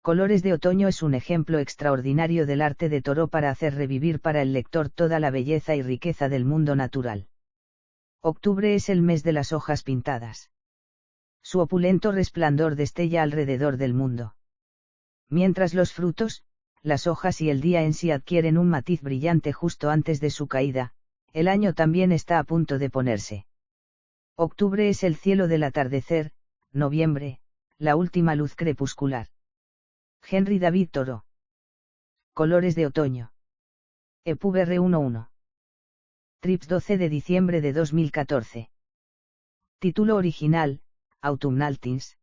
Colores de otoño es un ejemplo extraordinario del arte de Thoreau para hacer revivir para el lector toda la belleza y riqueza del mundo natural. Octubre es el mes de las hojas pintadas. Su opulento resplandor destella alrededor del mundo. Mientras los frutos, las hojas y el día en sí adquieren un matiz brillante justo antes de su caída, el año también está a punto de ponerse. Octubre es el cielo del atardecer, noviembre, la última luz crepuscular. Henry David Thoreau. Colores de otoño. EPUB R11. Trips 12 de diciembre de 2014. Título original, Autumnal Tints.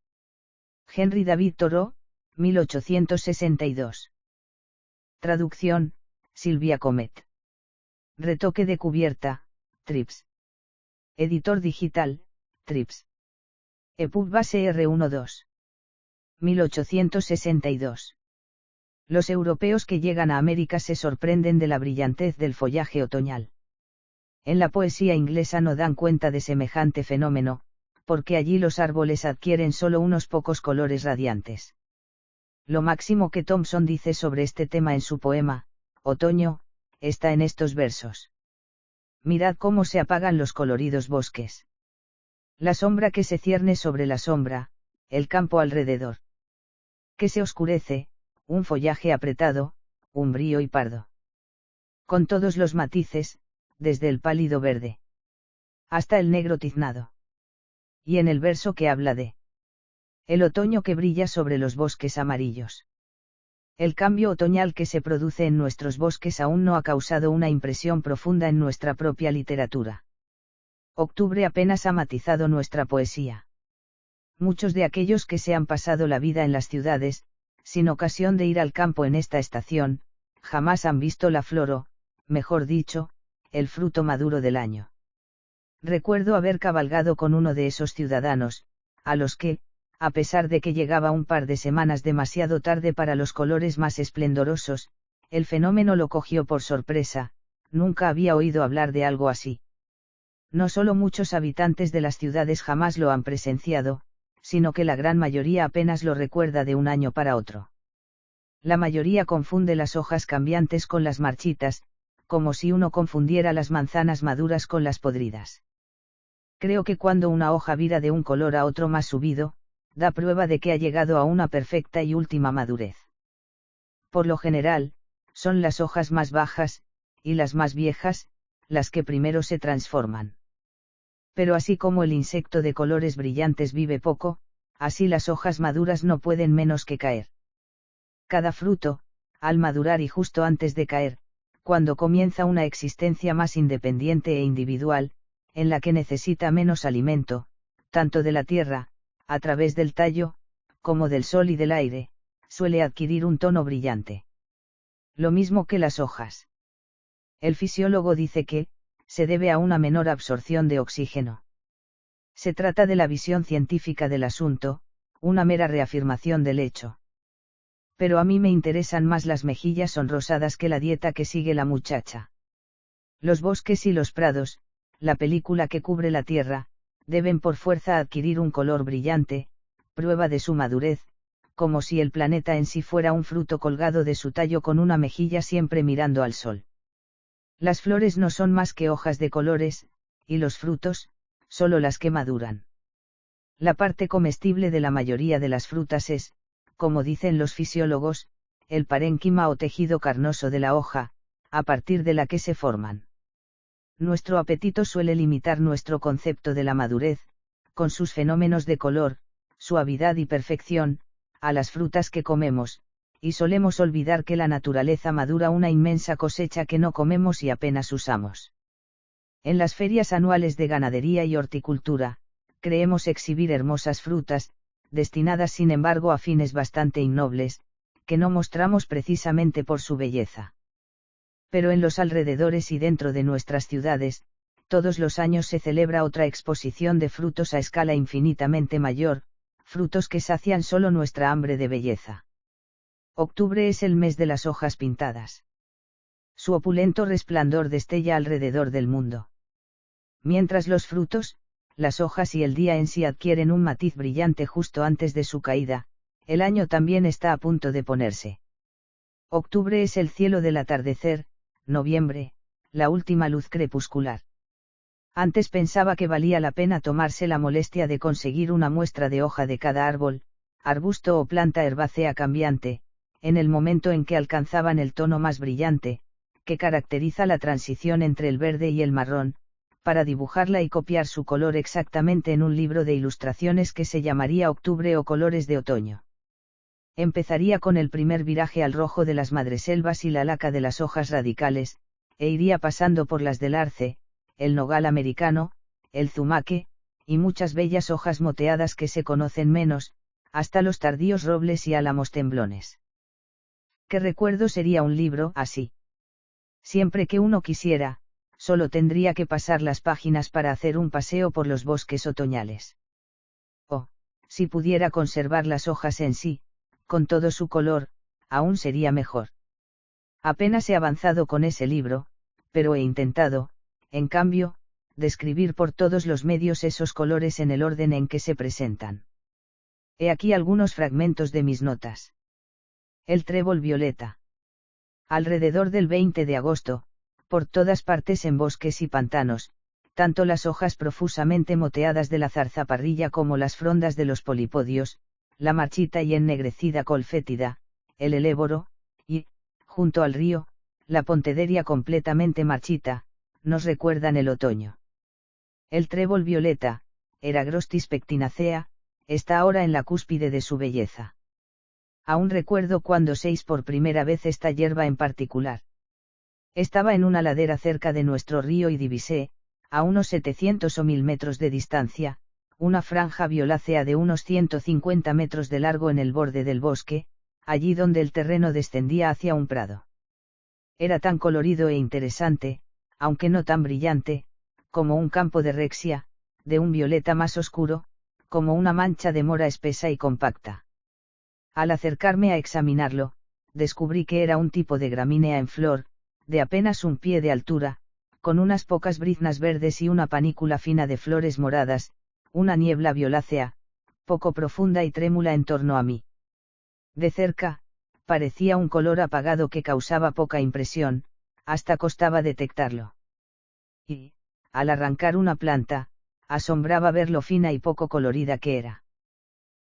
Henry David Thoreau, 1862. Traducción, Silvia Comet. Retoque de cubierta, Trips. Editor digital, Trips. EPUB base R12. 1862. Los europeos que llegan a América se sorprenden de la brillantez del follaje otoñal. En la poesía inglesa no dan cuenta de semejante fenómeno, porque allí los árboles adquieren solo unos pocos colores radiantes. Lo máximo que Thomson dice sobre este tema en su poema, Otoño, está en estos versos. Mirad cómo se apagan los coloridos bosques. La sombra que se cierne sobre la sombra, el campo alrededor. Que se oscurece, un follaje apretado, umbrío y pardo. Con todos los matices, desde el pálido verde hasta el negro tiznado. Y en el verso que habla de el otoño que brilla sobre los bosques amarillos. El cambio otoñal que se produce en nuestros bosques aún no ha causado una impresión profunda en nuestra propia literatura. Octubre apenas ha matizado nuestra poesía. Muchos de aquellos que se han pasado la vida en las ciudades, sin ocasión de ir al campo en esta estación, jamás han visto la flor o, mejor dicho, el fruto maduro del año. Recuerdo haber cabalgado con uno de esos ciudadanos, a los que, a pesar de que llegaba un par de semanas demasiado tarde para los colores más esplendorosos, el fenómeno lo cogió por sorpresa, nunca había oído hablar de algo así. No solo muchos habitantes de las ciudades jamás lo han presenciado, sino que la gran mayoría apenas lo recuerda de un año para otro. La mayoría confunde las hojas cambiantes con las marchitas, como si uno confundiera las manzanas maduras con las podridas. Creo que cuando una hoja vira de un color a otro más subido, da prueba de que ha llegado a una perfecta y última madurez. Por lo general, son las hojas más bajas, y las más viejas, las que primero se transforman. Pero así como el insecto de colores brillantes vive poco, así las hojas maduras no pueden menos que caer. Cada fruto, al madurar y justo antes de caer, cuando comienza una existencia más independiente e individual, en la que necesita menos alimento, tanto de la tierra, a través del tallo, como del sol y del aire, suele adquirir un tono brillante. Lo mismo que las hojas. El fisiólogo dice que, se debe a una menor absorción de oxígeno. Se trata de la visión científica del asunto, una mera reafirmación del hecho. Pero a mí me interesan más las mejillas sonrosadas que la dieta que sigue la muchacha. Los bosques y los prados, la película que cubre la tierra, deben por fuerza adquirir un color brillante, prueba de su madurez, como si el planeta en sí fuera un fruto colgado de su tallo con una mejilla siempre mirando al sol. Las flores no son más que hojas de colores, y los frutos, solo las que maduran. La parte comestible de la mayoría de las frutas es, como dicen los fisiólogos, el parénquima o tejido carnoso de la hoja, a partir de la que se forman. Nuestro apetito suele limitar nuestro concepto de la madurez, con sus fenómenos de color, suavidad y perfección, a las frutas que comemos, y solemos olvidar que la naturaleza madura una inmensa cosecha que no comemos y apenas usamos. En las ferias anuales de ganadería y horticultura, creemos exhibir hermosas frutas, destinadas sin embargo a fines bastante innobles, que no mostramos precisamente por su belleza. Pero en los alrededores y dentro de nuestras ciudades, todos los años se celebra otra exposición de frutos a escala infinitamente mayor, frutos que sacian solo nuestra hambre de belleza. Octubre es el mes de las hojas pintadas. Su opulento resplandor destella alrededor del mundo. Mientras los frutos, las hojas y el día en sí adquieren un matiz brillante justo antes de su caída, El año también está a punto de ponerse. Octubre es el cielo del atardecer, noviembre, la última luz crepuscular. Antes pensaba que valía la pena tomarse la molestia de conseguir una muestra de hoja de cada árbol, arbusto o planta herbácea cambiante, en el momento en que alcanzaban el tono más brillante, que caracteriza la transición entre el verde y el marrón, para dibujarla y copiar su color exactamente en un libro de ilustraciones que se llamaría Octubre o Colores de Otoño. Empezaría con el primer viraje al rojo de las madreselvas y la laca de las hojas radicales, e iría pasando por las del arce, el nogal americano, el zumaque, y muchas bellas hojas moteadas que se conocen menos, hasta los tardíos robles y álamos temblones. ¿Qué recuerdo sería un libro así? Siempre que uno quisiera, solo tendría que pasar las páginas para hacer un paseo por los bosques otoñales. Oh, si pudiera conservar las hojas en sí, con todo su color, aún sería mejor. Apenas he avanzado con ese libro, pero he intentado, en cambio, describir por todos los medios esos colores en el orden en que se presentan. He aquí algunos fragmentos de mis notas. El trébol violeta. Alrededor del 20 de agosto, por todas partes en bosques y pantanos, tanto las hojas profusamente moteadas de la zarzaparrilla como las frondas de los polipodios, la marchita y ennegrecida colfétida, el eléboro, y, junto al río, la pontederia completamente marchita, nos recuerdan el otoño. El trébol violeta, Eragrostis pectinacea, está ahora en la cúspide de su belleza. Aún recuerdo cuando seis por primera vez esta hierba en particular. Estaba en una ladera cerca de nuestro río y divisé, a unos 700 o 1000 metros de distancia, una franja violácea de unos 150 metros de largo en el borde del bosque, allí donde el terreno descendía hacia un prado. Era tan colorido e interesante, aunque no tan brillante, como un campo de rexia, de un violeta más oscuro, como una mancha de mora espesa y compacta. Al acercarme a examinarlo, descubrí que era un tipo de gramínea en flor, de apenas un pie de altura, con unas pocas briznas verdes y una panícula fina de flores moradas, una niebla violácea, poco profunda y trémula en torno a mí. De cerca, parecía un color apagado que causaba poca impresión, hasta costaba detectarlo. Y, al arrancar una planta, asombraba ver lo fina y poco colorida que era.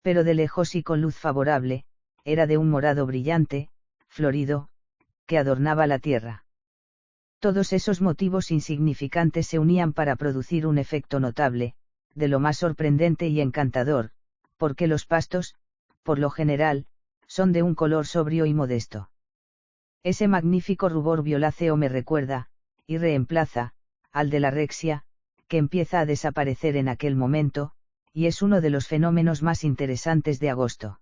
Pero de lejos y con luz favorable, era de un morado brillante, florido, que adornaba la tierra. Todos esos motivos insignificantes se unían para producir un efecto notable, de lo más sorprendente y encantador, porque los pastos, por lo general, son de un color sobrio y modesto. Ese magnífico rubor violáceo me recuerda, y reemplaza, al de la rexia, que empieza a desaparecer en aquel momento, y es uno de los fenómenos más interesantes de agosto.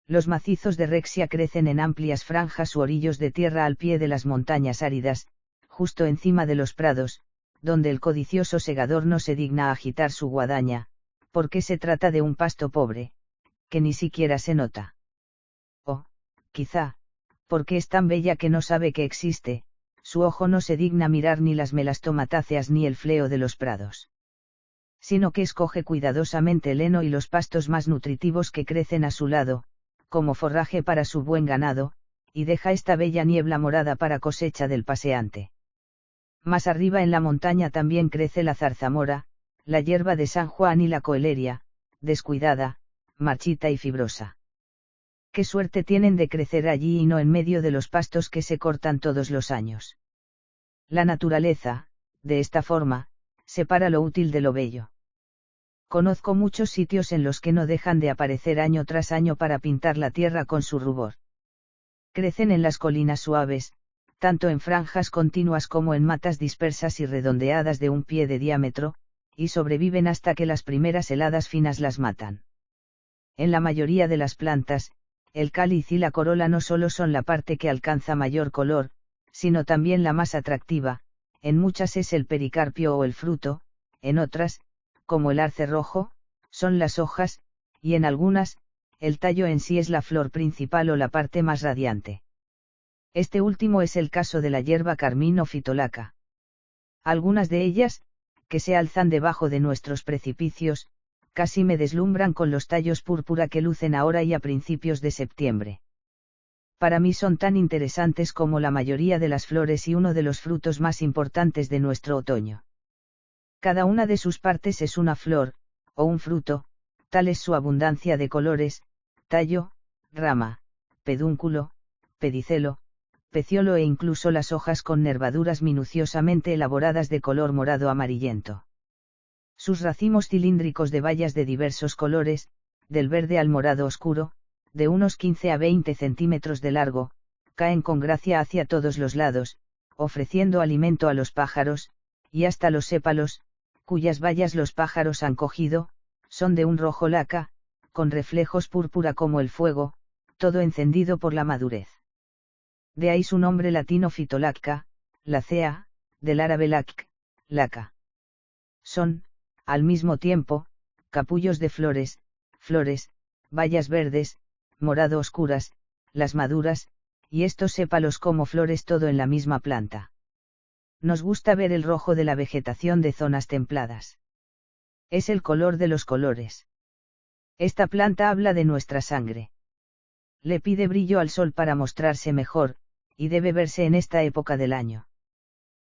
Los macizos de rexia crecen en amplias franjas u orillos de tierra al pie de las montañas áridas, justo encima de los prados, donde el codicioso segador no se digna agitar su guadaña, porque se trata de un pasto pobre, que ni siquiera se nota. O, quizá, porque es tan bella que no sabe que existe, su ojo no se digna mirar ni las melastomatáceas ni el fleo de los prados. Sino que escoge cuidadosamente el heno y los pastos más nutritivos que crecen a su lado, como forraje para su buen ganado, y deja esta bella niebla morada para cosecha del paseante. Más arriba en la montaña también crece la zarzamora, la hierba de San Juan y la coeleria, descuidada, marchita y fibrosa. Qué suerte tienen de crecer allí y no en medio de los pastos que se cortan todos los años. La naturaleza, de esta forma, separa lo útil de lo bello. Conozco muchos sitios en los que no dejan de aparecer año tras año para pintar la tierra con su rubor. Crecen en las colinas suaves, tanto en franjas continuas como en matas dispersas y redondeadas de un pie de diámetro, y sobreviven hasta que las primeras heladas finas las matan. En la mayoría de las plantas, el cáliz y la corola no solo son la parte que alcanza mayor color, sino también la más atractiva, en muchas es el pericarpio o el fruto, en otras, como el arce rojo, son las hojas, y en algunas, el tallo en sí es la flor principal o la parte más radiante. Este último es el caso de la hierba carmín o fitolaca. Algunas de ellas, que se alzan debajo de nuestros precipicios, Casi me deslumbran con los tallos púrpura que lucen ahora y a principios de septiembre. Para mí son tan interesantes como la mayoría de las flores y uno de los frutos más importantes de nuestro otoño. Cada una de sus partes es una flor, o un fruto, tal es su abundancia de colores: tallo, rama, pedúnculo, pedicelo, peciolo e incluso las hojas con nervaduras minuciosamente elaboradas de color morado amarillento. Sus racimos cilíndricos de bayas de diversos colores, del verde al morado oscuro, de unos 15 a 20 centímetros de largo, caen con gracia hacia todos los lados, ofreciendo alimento a los pájaros, y hasta los sépalos, cuyas bayas los pájaros han cogido, son de un rojo laca, con reflejos púrpura como el fuego, todo encendido por la madurez. De ahí su nombre latino Phytolacca, lacea, del árabe lac, laca. Son, al mismo tiempo, capullos de flores, bayas verdes, morado oscuras, las maduras, y estos sépalos como flores, todo en la misma planta. Nos gusta ver el rojo de la vegetación de zonas templadas. Es el color de los colores. Esta planta habla de nuestra sangre. Le pide brillo al sol para mostrarse mejor, y debe verse en esta época del año.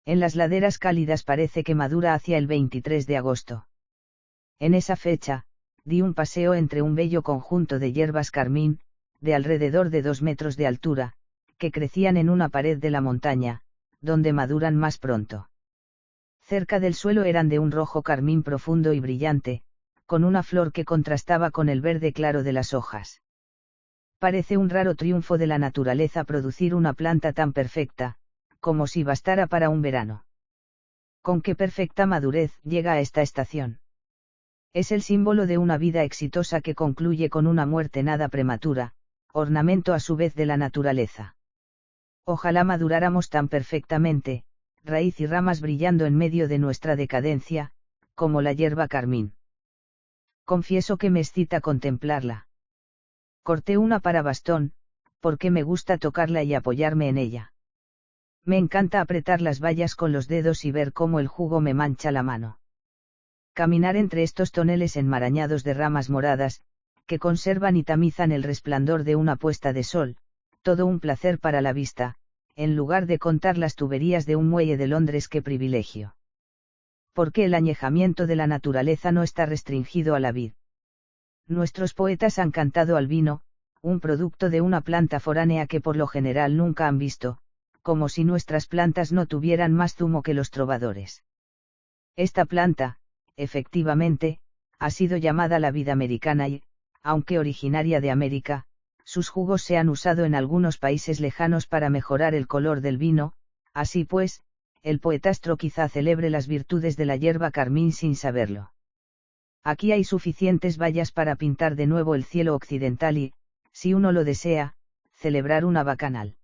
En las laderas cálidas parece que madura hacia el 23 de agosto. En esa fecha, di un paseo entre un bello conjunto de hierbas carmín, de alrededor de 2 metros de altura, que crecían en una pared de la montaña, donde maduran más pronto. Cerca del suelo eran de un rojo carmín profundo y brillante, con una flor que contrastaba con el verde claro de las hojas. Parece un raro triunfo de la naturaleza producir una planta tan perfecta, como si bastara para un verano. Con qué perfecta madurez llega a esta estación. Es el símbolo de una vida exitosa que concluye con una muerte nada prematura, ornamento a su vez de la naturaleza. Ojalá maduráramos tan perfectamente, raíz y ramas brillando en medio de nuestra decadencia, como la hierba carmín. Confieso que me excita contemplarla. Corté una para bastón, porque me gusta tocarla y apoyarme en ella. Me encanta apretar las bayas con los dedos y ver cómo el jugo me mancha la mano. Caminar entre estos toneles enmarañados de ramas moradas, que conservan y tamizan el resplandor de una puesta de sol, todo un placer para la vista, en lugar de contar las tuberías de un muelle de Londres. ¡Qué privilegio! Porque el añejamiento de la naturaleza no está restringido a la vid. Nuestros poetas han cantado al vino, un producto de una planta foránea que por lo general nunca han visto, como si nuestras plantas no tuvieran más zumo que los trovadores. Esta planta, efectivamente, ha sido llamada la vid americana y, aunque originaria de América, sus jugos se han usado en algunos países lejanos para mejorar el color del vino. Así pues, el poetastro quizá celebre las virtudes de la hierba carmín sin saberlo. Aquí hay suficientes bayas para pintar de nuevo el cielo occidental y, si uno lo desea, celebrar una bacanal.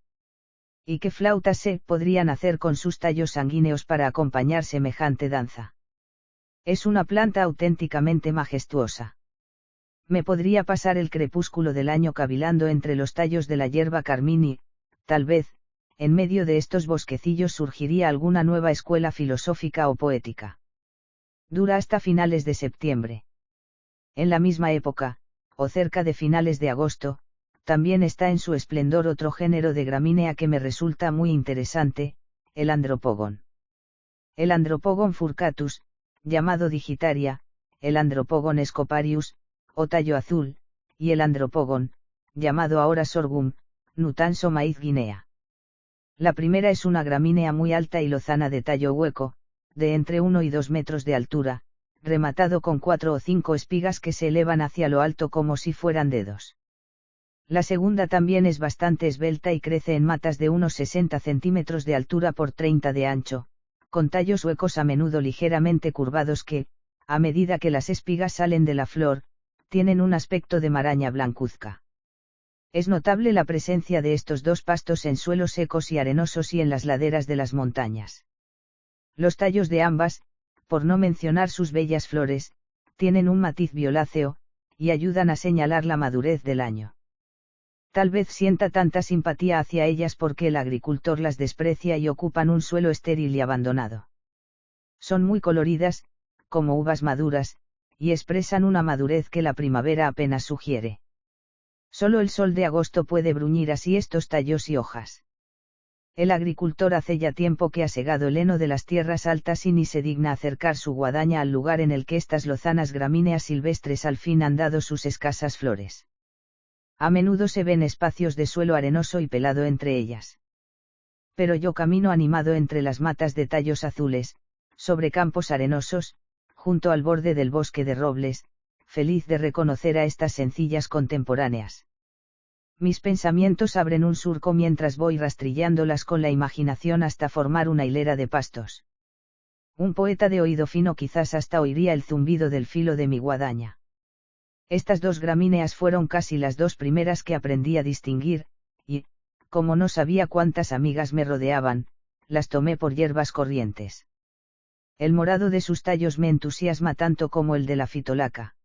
¿Y qué flautas se podrían hacer con sus tallos sanguíneos para acompañar semejante danza? Es una planta auténticamente majestuosa. Me podría pasar el crepúsculo del año cavilando entre los tallos de la hierba carmín y, tal vez, en medio de estos bosquecillos surgiría alguna nueva escuela filosófica o poética. Dura hasta finales de septiembre. En la misma época, o cerca de finales de agosto, también está en su esplendor otro género de gramínea que me resulta muy interesante, el Andropogon. El Andropogon furcatus, llamado digitaria, el Andropogon scoparius, o tallo azul, y el Andropogon, llamado ahora sorghum, nutanso maíz guinea. La primera es una gramínea muy alta y lozana de tallo hueco, de entre 1 y 2 metros de altura, rematado con 4 o 5 espigas que se elevan hacia lo alto como si fueran dedos. La segunda también es bastante esbelta y crece en matas de unos 60 centímetros de altura por 30 de ancho, con tallos huecos a menudo ligeramente curvados que, a medida que las espigas salen de la flor, tienen un aspecto de maraña blancuzca. Es notable la presencia de estos dos pastos en suelos secos y arenosos y en las laderas de las montañas. Los tallos de ambas, por no mencionar sus bellas flores, tienen un matiz violáceo, y ayudan a señalar la madurez del año. Tal vez sienta tanta simpatía hacia ellas porque el agricultor las desprecia y ocupan un suelo estéril y abandonado. Son muy coloridas, como uvas maduras, y expresan una madurez que la primavera apenas sugiere. Solo el sol de agosto puede bruñir así estos tallos y hojas. El agricultor hace ya tiempo que ha segado el heno de las tierras altas y ni se digna acercar su guadaña al lugar en el que estas lozanas gramíneas silvestres al fin han dado sus escasas flores. A menudo se ven espacios de suelo arenoso y pelado entre ellas. Pero yo camino animado entre las matas de tallos azules, sobre campos arenosos, junto al borde del bosque de robles, feliz de reconocer a estas sencillas contemporáneas. Mis pensamientos abren un surco mientras voy rastrillándolas con la imaginación hasta formar una hilera de pastos. Un poeta de oído fino quizás hasta oiría el zumbido del filo de mi guadaña. Estas dos gramíneas fueron casi las dos primeras que aprendí a distinguir, y, como no sabía cuántas amigas me rodeaban, las tomé por hierbas corrientes. El morado de sus tallos me entusiasma tanto como el de la fitolaca.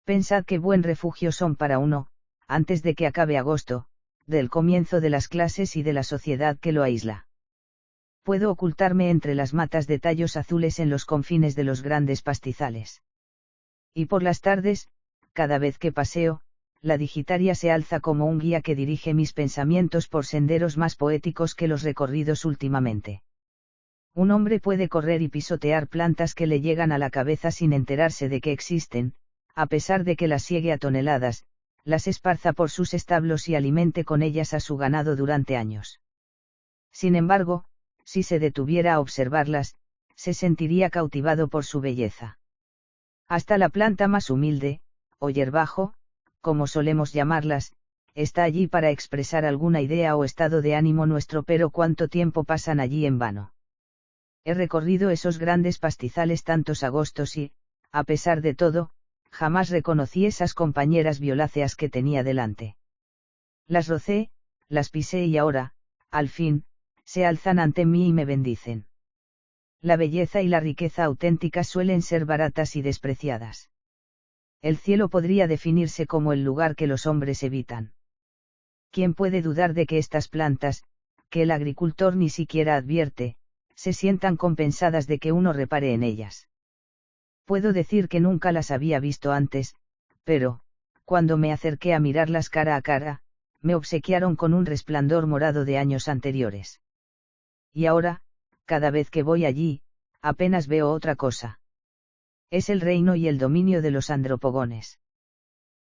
Pensad qué buen refugio son para uno, antes de que acabe agosto, del comienzo de las clases y de la sociedad que lo aísla. Puedo ocultarme entre las matas de tallos azules en los confines de los grandes pastizales. Y por las tardes, cada vez que paseo, la Digitaria se alza como un guía que dirige mis pensamientos por senderos más poéticos que los recorridos últimamente. Un hombre puede correr y pisotear plantas que le llegan a la cabeza sin enterarse de que existen, a pesar de que las siegue a toneladas, las esparza por sus establos y alimente con ellas a su ganado durante años. Sin embargo, si se detuviera a observarlas, se sentiría cautivado por su belleza. Hasta la planta más humilde, o hierbajo, como solemos llamarlas, está allí para expresar alguna idea o estado de ánimo nuestro, pero ¿cuánto tiempo pasan allí en vano? He recorrido esos grandes pastizales tantos agostos y, a pesar de todo, jamás reconocí esas compañeras violáceas que tenía delante. Las rocé, las pisé y ahora, al fin, se alzan ante mí y me bendicen. La belleza y la riqueza auténticas suelen ser baratas y despreciadas. El cielo podría definirse como el lugar que los hombres evitan. ¿Quién puede dudar de que estas plantas, que el agricultor ni siquiera advierte, se sientan compensadas de que uno repare en ellas? Puedo decir que nunca las había visto antes, pero, cuando me acerqué a mirarlas cara a cara, me obsequiaron con un resplandor morado de años anteriores. Y ahora, cada vez que voy allí, apenas veo otra cosa. Es el reino y el dominio de los andropogones.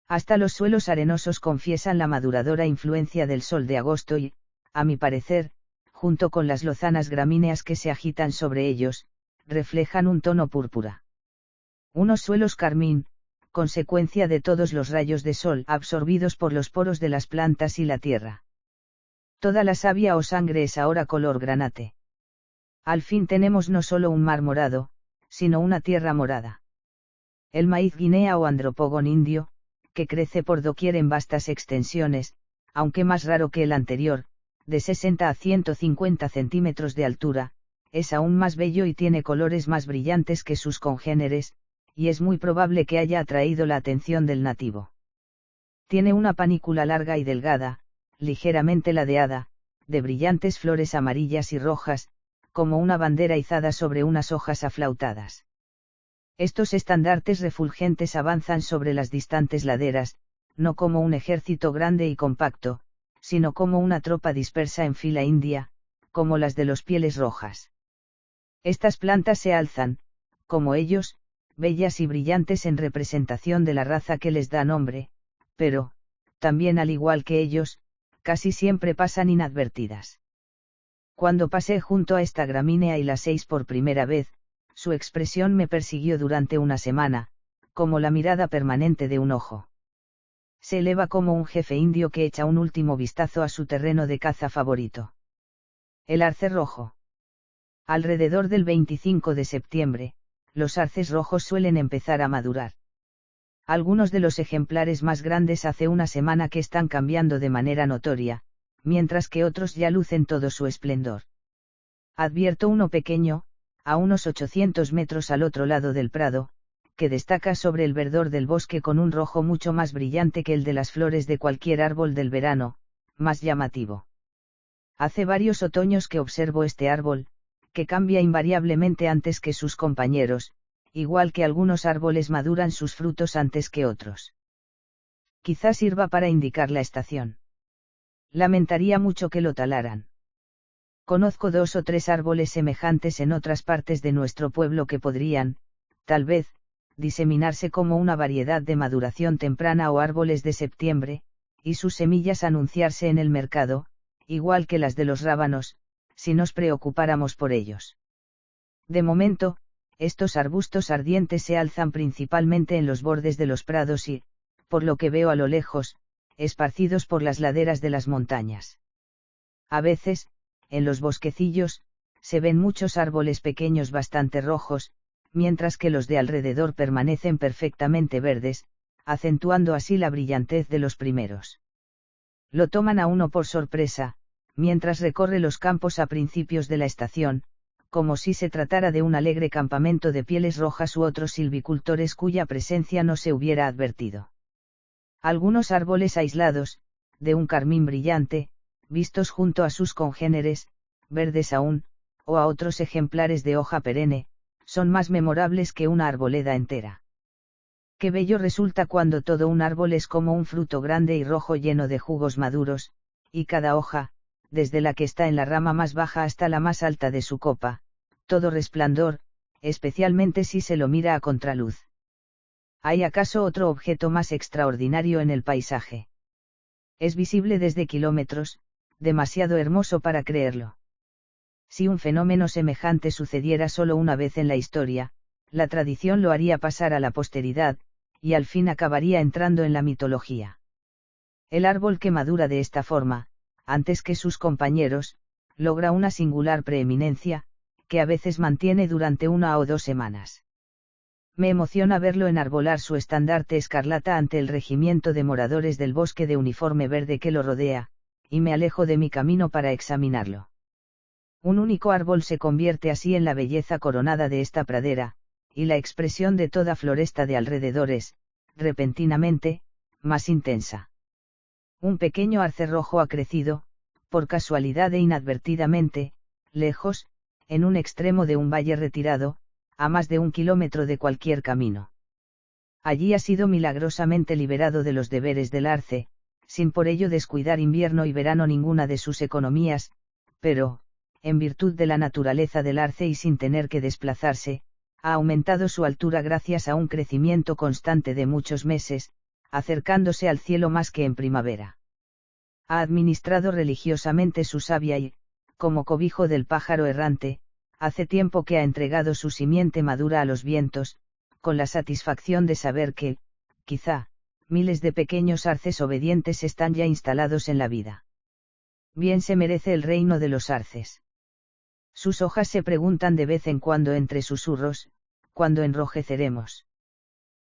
Hasta los suelos arenosos confiesan la maduradora influencia del sol de agosto y, a mi parecer, junto con las lozanas gramíneas que se agitan sobre ellos, reflejan un tono púrpura. Unos suelos carmín, consecuencia de todos los rayos de sol absorbidos por los poros de las plantas y la tierra. Toda la savia o sangre es ahora color granate. Al fin tenemos no solo un mar morado, sino una tierra morada. El maíz guinea o andropogón indio, que crece por doquier en vastas extensiones, aunque más raro que el anterior, de 60 a 150 centímetros de altura, es aún más bello y tiene colores más brillantes que sus congéneres, y es muy probable que haya atraído la atención del nativo. Tiene una panícula larga y delgada, ligeramente ladeada, de brillantes flores amarillas y rojas, como una bandera izada sobre unas hojas aflautadas. Estos estandartes refulgentes avanzan sobre las distantes laderas, no como un ejército grande y compacto, sino como una tropa dispersa en fila india, como las de los Pieles Rojas. Estas plantas se alzan, como ellos, bellas y brillantes en representación de la raza que les da nombre, pero, también al igual que ellos, casi siempre pasan inadvertidas. Cuando pasé junto a esta gramínea y la 6 por primera vez, su expresión me persiguió durante una semana, como la mirada permanente de un ojo. Se eleva como un jefe indio que echa un último vistazo a su terreno de caza favorito. El arce rojo. Alrededor del 25 de septiembre, los arces rojos suelen empezar a madurar. Algunos de los ejemplares más grandes hace una semana que están cambiando de manera notoria, mientras que otros ya lucen todo su esplendor. Advierto uno pequeño, a unos 800 metros al otro lado del prado, que destaca sobre el verdor del bosque con un rojo mucho más brillante que el de las flores de cualquier árbol del verano, más llamativo. Hace varios otoños que observo este árbol, que cambia invariablemente antes que sus compañeros, igual que algunos árboles maduran sus frutos antes que otros. Quizás sirva para indicar la estación. Lamentaría mucho que lo talaran. Conozco 2 o 3 árboles semejantes en otras partes de nuestro pueblo que podrían, tal vez, diseminarse como una variedad de maduración temprana o árboles de septiembre, y sus semillas anunciarse en el mercado, igual que las de los rábanos, si nos preocupáramos por ellos. De momento, estos arbustos ardientes se alzan principalmente en los bordes de los prados y, por lo que veo a lo lejos, esparcidos por las laderas de las montañas. A veces, en los bosquecillos, se ven muchos árboles pequeños bastante rojos, mientras que los de alrededor permanecen perfectamente verdes, acentuando así la brillantez de los primeros. Lo toman a uno por sorpresa, mientras recorre los campos a principios de la estación, como si se tratara de un alegre campamento de pieles rojas u otros silvicultores cuya presencia no se hubiera advertido. Algunos árboles aislados, de un carmín brillante, vistos junto a sus congéneres, verdes aún, o a otros ejemplares de hoja perenne, son más memorables que una arboleda entera. Qué bello resulta cuando todo un árbol es como un fruto grande y rojo lleno de jugos maduros, y cada hoja, desde la que está en la rama más baja hasta la más alta de su copa, todo resplandor, especialmente si se lo mira a contraluz. ¿Hay acaso otro objeto más extraordinario en el paisaje? Es visible desde kilómetros, demasiado hermoso para creerlo. Si un fenómeno semejante sucediera solo una vez en la historia, la tradición lo haría pasar a la posteridad, y al fin acabaría entrando en la mitología. El árbol que madura de esta forma, antes que sus compañeros, logra una singular preeminencia, que a veces mantiene durante 1 o 2 semanas. Me emociona verlo enarbolar su estandarte escarlata ante el regimiento de moradores del bosque de uniforme verde que lo rodea, y me alejo de mi camino para examinarlo. Un único árbol se convierte así en la belleza coronada de esta pradera, y la expresión de toda floresta de alrededor es, repentinamente, más intensa. Un pequeño arce rojo ha crecido, por casualidad e inadvertidamente, lejos, en un extremo de un valle retirado, a más de 1 kilómetro de cualquier camino. Allí ha sido milagrosamente liberado de los deberes del arce, sin por ello descuidar invierno y verano ninguna de sus economías, pero, en virtud de la naturaleza del arce y sin tener que desplazarse, ha aumentado su altura gracias a un crecimiento constante de muchos meses, acercándose al cielo más que en primavera. Ha administrado religiosamente su savia y, como cobijo del pájaro errante, hace tiempo que ha entregado su simiente madura a los vientos, con la satisfacción de saber que, quizá, miles de pequeños arces obedientes están ya instalados en la vida. Bien se merece el reino de los arces. Sus hojas se preguntan de vez en cuando entre susurros, ¿cuándo enrojeceremos?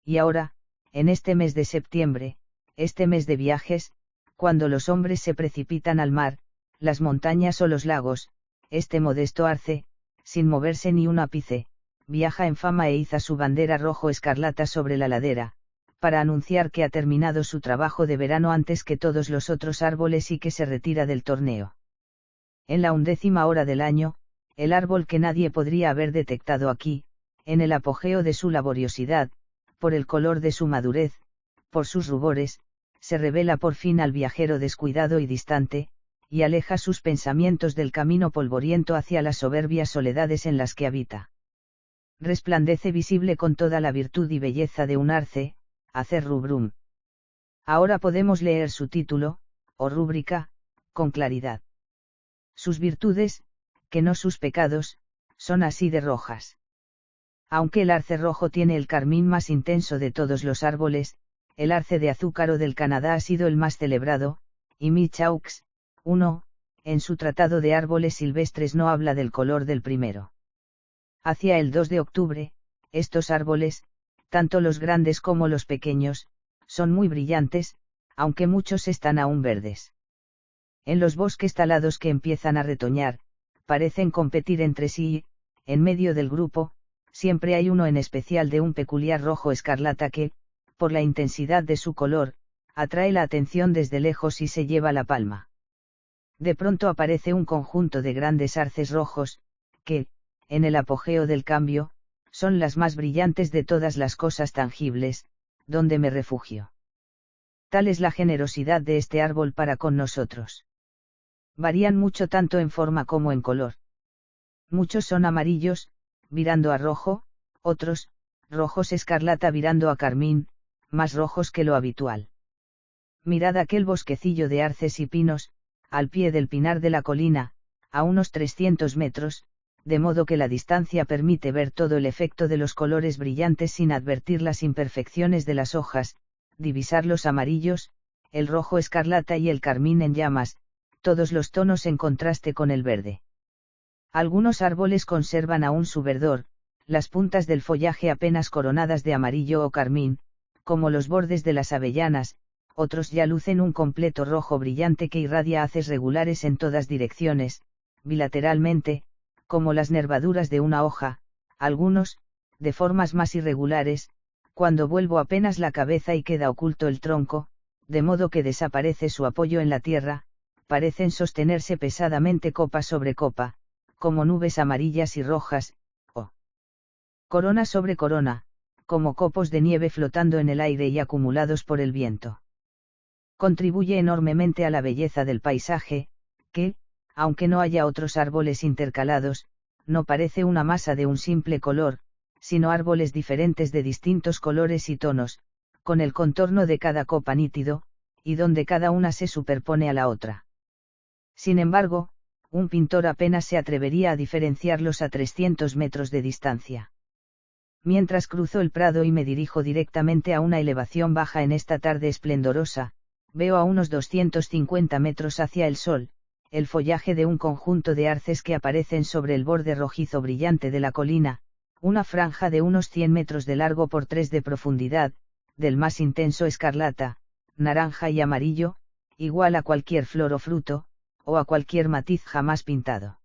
Y ahora, en este mes de septiembre, este mes de viajes, cuando los hombres se precipitan al mar, las montañas o los lagos, este modesto arce, sin moverse ni un ápice, viaja en fama e iza su bandera rojo escarlata sobre la ladera, para anunciar que ha terminado su trabajo de verano antes que todos los otros árboles y que se retira del torneo. En la 11ª hora del año, el árbol que nadie podría haber detectado aquí, en el apogeo de su laboriosidad, por el color de su madurez, por sus rubores, se revela por fin al viajero descuidado y distante, y aleja sus pensamientos del camino polvoriento hacia las soberbias soledades en las que habita. Resplandece visible con toda la virtud y belleza de un arce, Acer rubrum. Ahora podemos leer su título, o rúbrica, con claridad. Sus virtudes, que no sus pecados, son así de rojas. Aunque el arce rojo tiene el carmín más intenso de todos los árboles, el arce de azúcar del Canadá ha sido el más celebrado, y Michaux, en su tratado de árboles silvestres no habla del color del primero. Hacia el 2 de octubre, estos árboles, tanto los grandes como los pequeños, son muy brillantes, aunque muchos están aún verdes. En los bosques talados que empiezan a retoñar, parecen competir entre sí y, en medio del grupo, siempre hay uno en especial de un peculiar rojo escarlata que, por la intensidad de su color, atrae la atención desde lejos y se lleva la palma. De pronto aparece un conjunto de grandes arces rojos, que, en el apogeo del cambio, Son las más brillantes de todas las cosas tangibles, donde me refugio. Tal es la generosidad de este árbol para con nosotros. Varían mucho tanto en forma como en color. Muchos son amarillos, virando a rojo, otros, rojos escarlata virando a carmín, más rojos que lo habitual. Mirad aquel bosquecillo de arces y pinos, al pie del pinar de la colina, a unos 300 metros, de modo que la distancia permite ver todo el efecto de los colores brillantes sin advertir las imperfecciones de las hojas, divisar los amarillos, el rojo escarlata y el carmín en llamas, todos los tonos en contraste con el verde. Algunos árboles conservan aún su verdor, las puntas del follaje apenas coronadas de amarillo o carmín, como los bordes de las avellanas, otros ya lucen un completo rojo brillante que irradia haces regulares en todas direcciones, bilateralmente, como las nervaduras de una hoja, algunos, de formas más irregulares, cuando vuelvo apenas la cabeza y queda oculto el tronco, de modo que desaparece su apoyo en la tierra, parecen sostenerse pesadamente copa sobre copa, como nubes amarillas y rojas, o corona sobre corona, como copos de nieve flotando en el aire y acumulados por el viento. Contribuye enormemente a la belleza del paisaje, que, aunque no haya otros árboles intercalados, no parece una masa de un simple color, sino árboles diferentes de distintos colores y tonos, con el contorno de cada copa nítido, y donde cada una se superpone a la otra. Sin embargo, un pintor apenas se atrevería a diferenciarlos a 300 metros de distancia. Mientras cruzo el prado y me dirijo directamente a una elevación baja en esta tarde esplendorosa, veo a unos 250 metros hacia el sol, el follaje de un conjunto de arces que aparecen sobre el borde rojizo brillante de la colina, una franja de unos 100 metros de largo por 3 de profundidad, del más intenso escarlata, naranja y amarillo, igual a cualquier flor o fruto, o a cualquier matiz jamás pintado.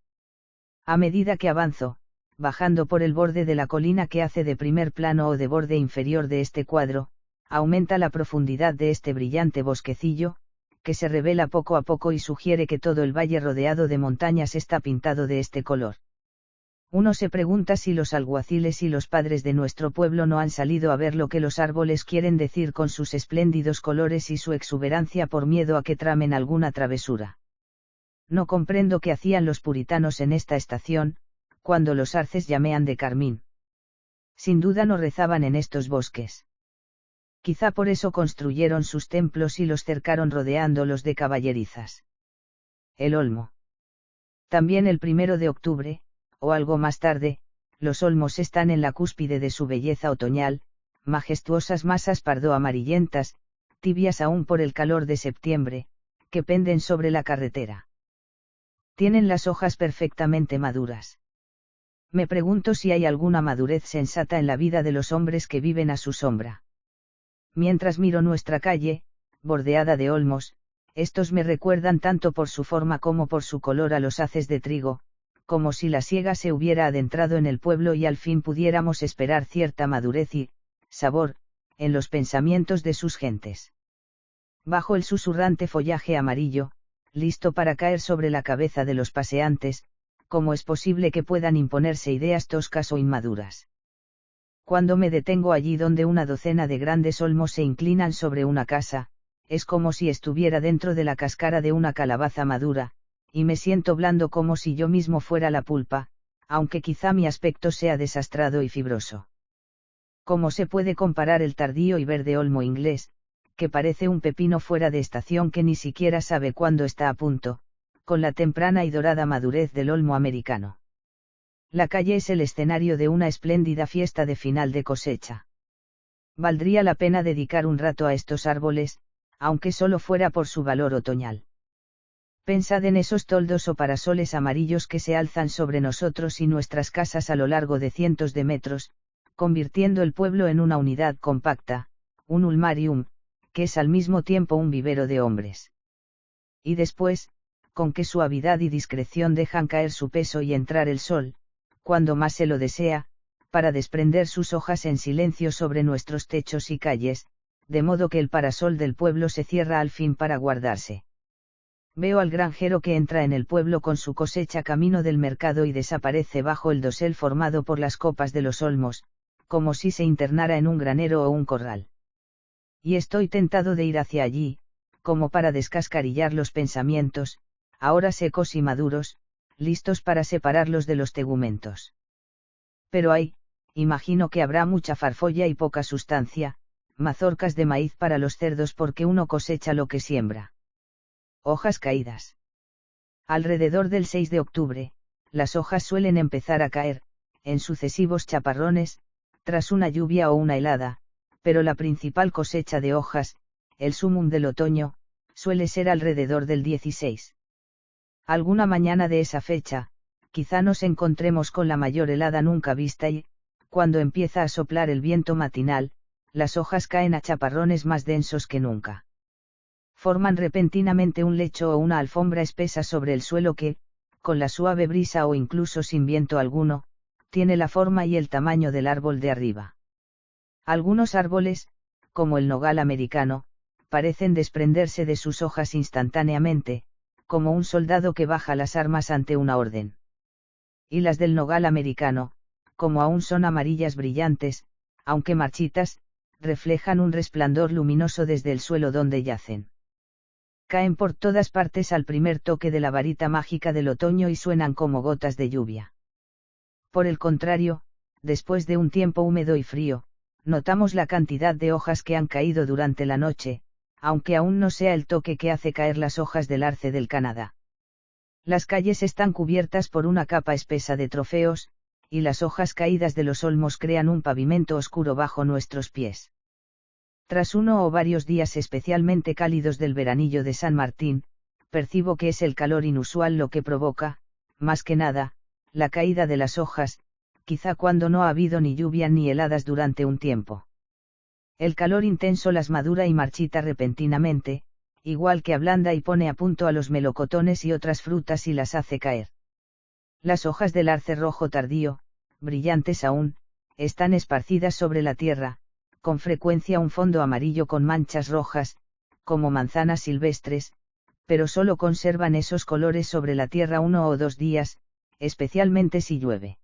A medida que avanzo, bajando por el borde de la colina que hace de primer plano o de borde inferior de este cuadro, aumenta la profundidad de este brillante bosquecillo, que se revela poco a poco y sugiere que todo el valle rodeado de montañas está pintado de este color. Uno se pregunta si los alguaciles y los padres de nuestro pueblo no han salido a ver lo que los árboles quieren decir con sus espléndidos colores y su exuberancia por miedo a que tramen alguna travesura. No comprendo qué hacían los puritanos en esta estación, cuando los arces llamean de carmín. Sin duda no rezaban en estos bosques. Quizá por eso construyeron sus templos y los cercaron rodeándolos de caballerizas. El olmo. También el 1 de octubre, o algo más tarde, los olmos están en la cúspide de su belleza otoñal, majestuosas masas pardo-amarillentas, tibias aún por el calor de septiembre, que penden sobre la carretera. Tienen las hojas perfectamente maduras. Me pregunto si hay alguna madurez sensata en la vida de los hombres que viven a su sombra. Mientras miro nuestra calle, bordeada de olmos, estos me recuerdan tanto por su forma como por su color a los haces de trigo, como si la siega se hubiera adentrado en el pueblo y al fin pudiéramos esperar cierta madurez y sabor en los pensamientos de sus gentes. Bajo el susurrante follaje amarillo, listo para caer sobre la cabeza de los paseantes, ¿cómo es posible que puedan imponerse ideas toscas o inmaduras? Cuando me detengo allí donde una docena de grandes olmos se inclinan sobre una casa, es como si estuviera dentro de la cáscara de una calabaza madura, y me siento blando como si yo mismo fuera la pulpa, aunque quizá mi aspecto sea desastrado y fibroso. ¿Cómo se puede comparar el tardío y verde olmo inglés, que parece un pepino fuera de estación que ni siquiera sabe cuándo está a punto, con la temprana y dorada madurez del olmo americano? La calle es el escenario de una espléndida fiesta de final de cosecha. Valdría la pena dedicar un rato a estos árboles, aunque solo fuera por su valor otoñal. Pensad en esos toldos o parasoles amarillos que se alzan sobre nosotros y nuestras casas a lo largo de cientos de metros, convirtiendo el pueblo en una unidad compacta, un ulmarium, que es al mismo tiempo un vivero de hombres. Y después, con qué suavidad y discreción dejan caer su peso y entrar el sol, cuando más se lo desea, para desprender sus hojas en silencio sobre nuestros techos y calles, de modo que el parasol del pueblo se cierra al fin para guardarse. Veo al granjero que entra en el pueblo con su cosecha camino del mercado y desaparece bajo el dosel formado por las copas de los olmos, como si se internara en un granero o un corral. Y estoy tentado de ir hacia allí, como para descascarillar los pensamientos, ahora secos y maduros, listos para separarlos de los tegumentos. Pero imagino que habrá mucha farfolla y poca sustancia, mazorcas de maíz para los cerdos porque uno cosecha lo que siembra. Hojas caídas. Alrededor del 6 de octubre, las hojas suelen empezar a caer, en sucesivos chaparrones, tras una lluvia o una helada, pero la principal cosecha de hojas, el sumum del otoño, suele ser alrededor del 16. Alguna mañana de esa fecha, quizá nos encontremos con la mayor helada nunca vista y, cuando empieza a soplar el viento matinal, las hojas caen a chaparrones más densos que nunca. Forman repentinamente un lecho o una alfombra espesa sobre el suelo que, con la suave brisa o incluso sin viento alguno, tiene la forma y el tamaño del árbol de arriba. Algunos árboles, como el nogal americano, parecen desprenderse de sus hojas instantáneamente, como un soldado que baja las armas ante una orden. Y las del nogal americano, como aún son amarillas brillantes, aunque marchitas, reflejan un resplandor luminoso desde el suelo donde yacen. Caen por todas partes al primer toque de la varita mágica del otoño y suenan como gotas de lluvia. Por el contrario, después de un tiempo húmedo y frío, notamos la cantidad de hojas que han caído durante la noche, aunque aún no sea el toque que hace caer las hojas del arce del Canadá. Las calles están cubiertas por una capa espesa de trofeos, y las hojas caídas de los olmos crean un pavimento oscuro bajo nuestros pies. Tras uno o varios días especialmente cálidos del veranillo de San Martín, percibo que es el calor inusual lo que provoca, más que nada, la caída de las hojas, quizá cuando no ha habido ni lluvia ni heladas durante un tiempo. El calor intenso las madura y marchita repentinamente, igual que ablanda y pone a punto a los melocotones y otras frutas y las hace caer. Las hojas del arce rojo tardío, brillantes aún, están esparcidas sobre la tierra, con frecuencia un fondo amarillo con manchas rojas, como manzanas silvestres, pero solo conservan esos colores sobre la tierra 1 o 2 días, especialmente si llueve.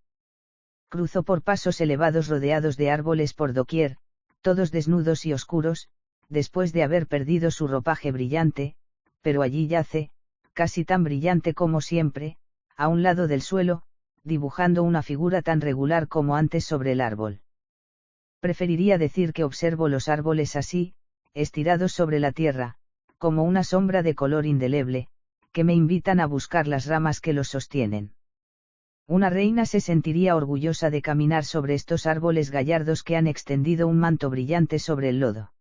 Cruzo por pasos elevados rodeados de árboles por doquier, todos desnudos y oscuros, después de haber perdido su ropaje brillante, pero allí yace, casi tan brillante como siempre, a un lado del suelo, dibujando una figura tan regular como antes sobre el árbol. Preferiría decir que observo los árboles así, estirados sobre la tierra, como una sombra de color indeleble, que me invitan a buscar las ramas que los sostienen. Una reina se sentiría orgullosa de caminar sobre estos árboles gallardos que han extendido un manto brillante sobre el lodo.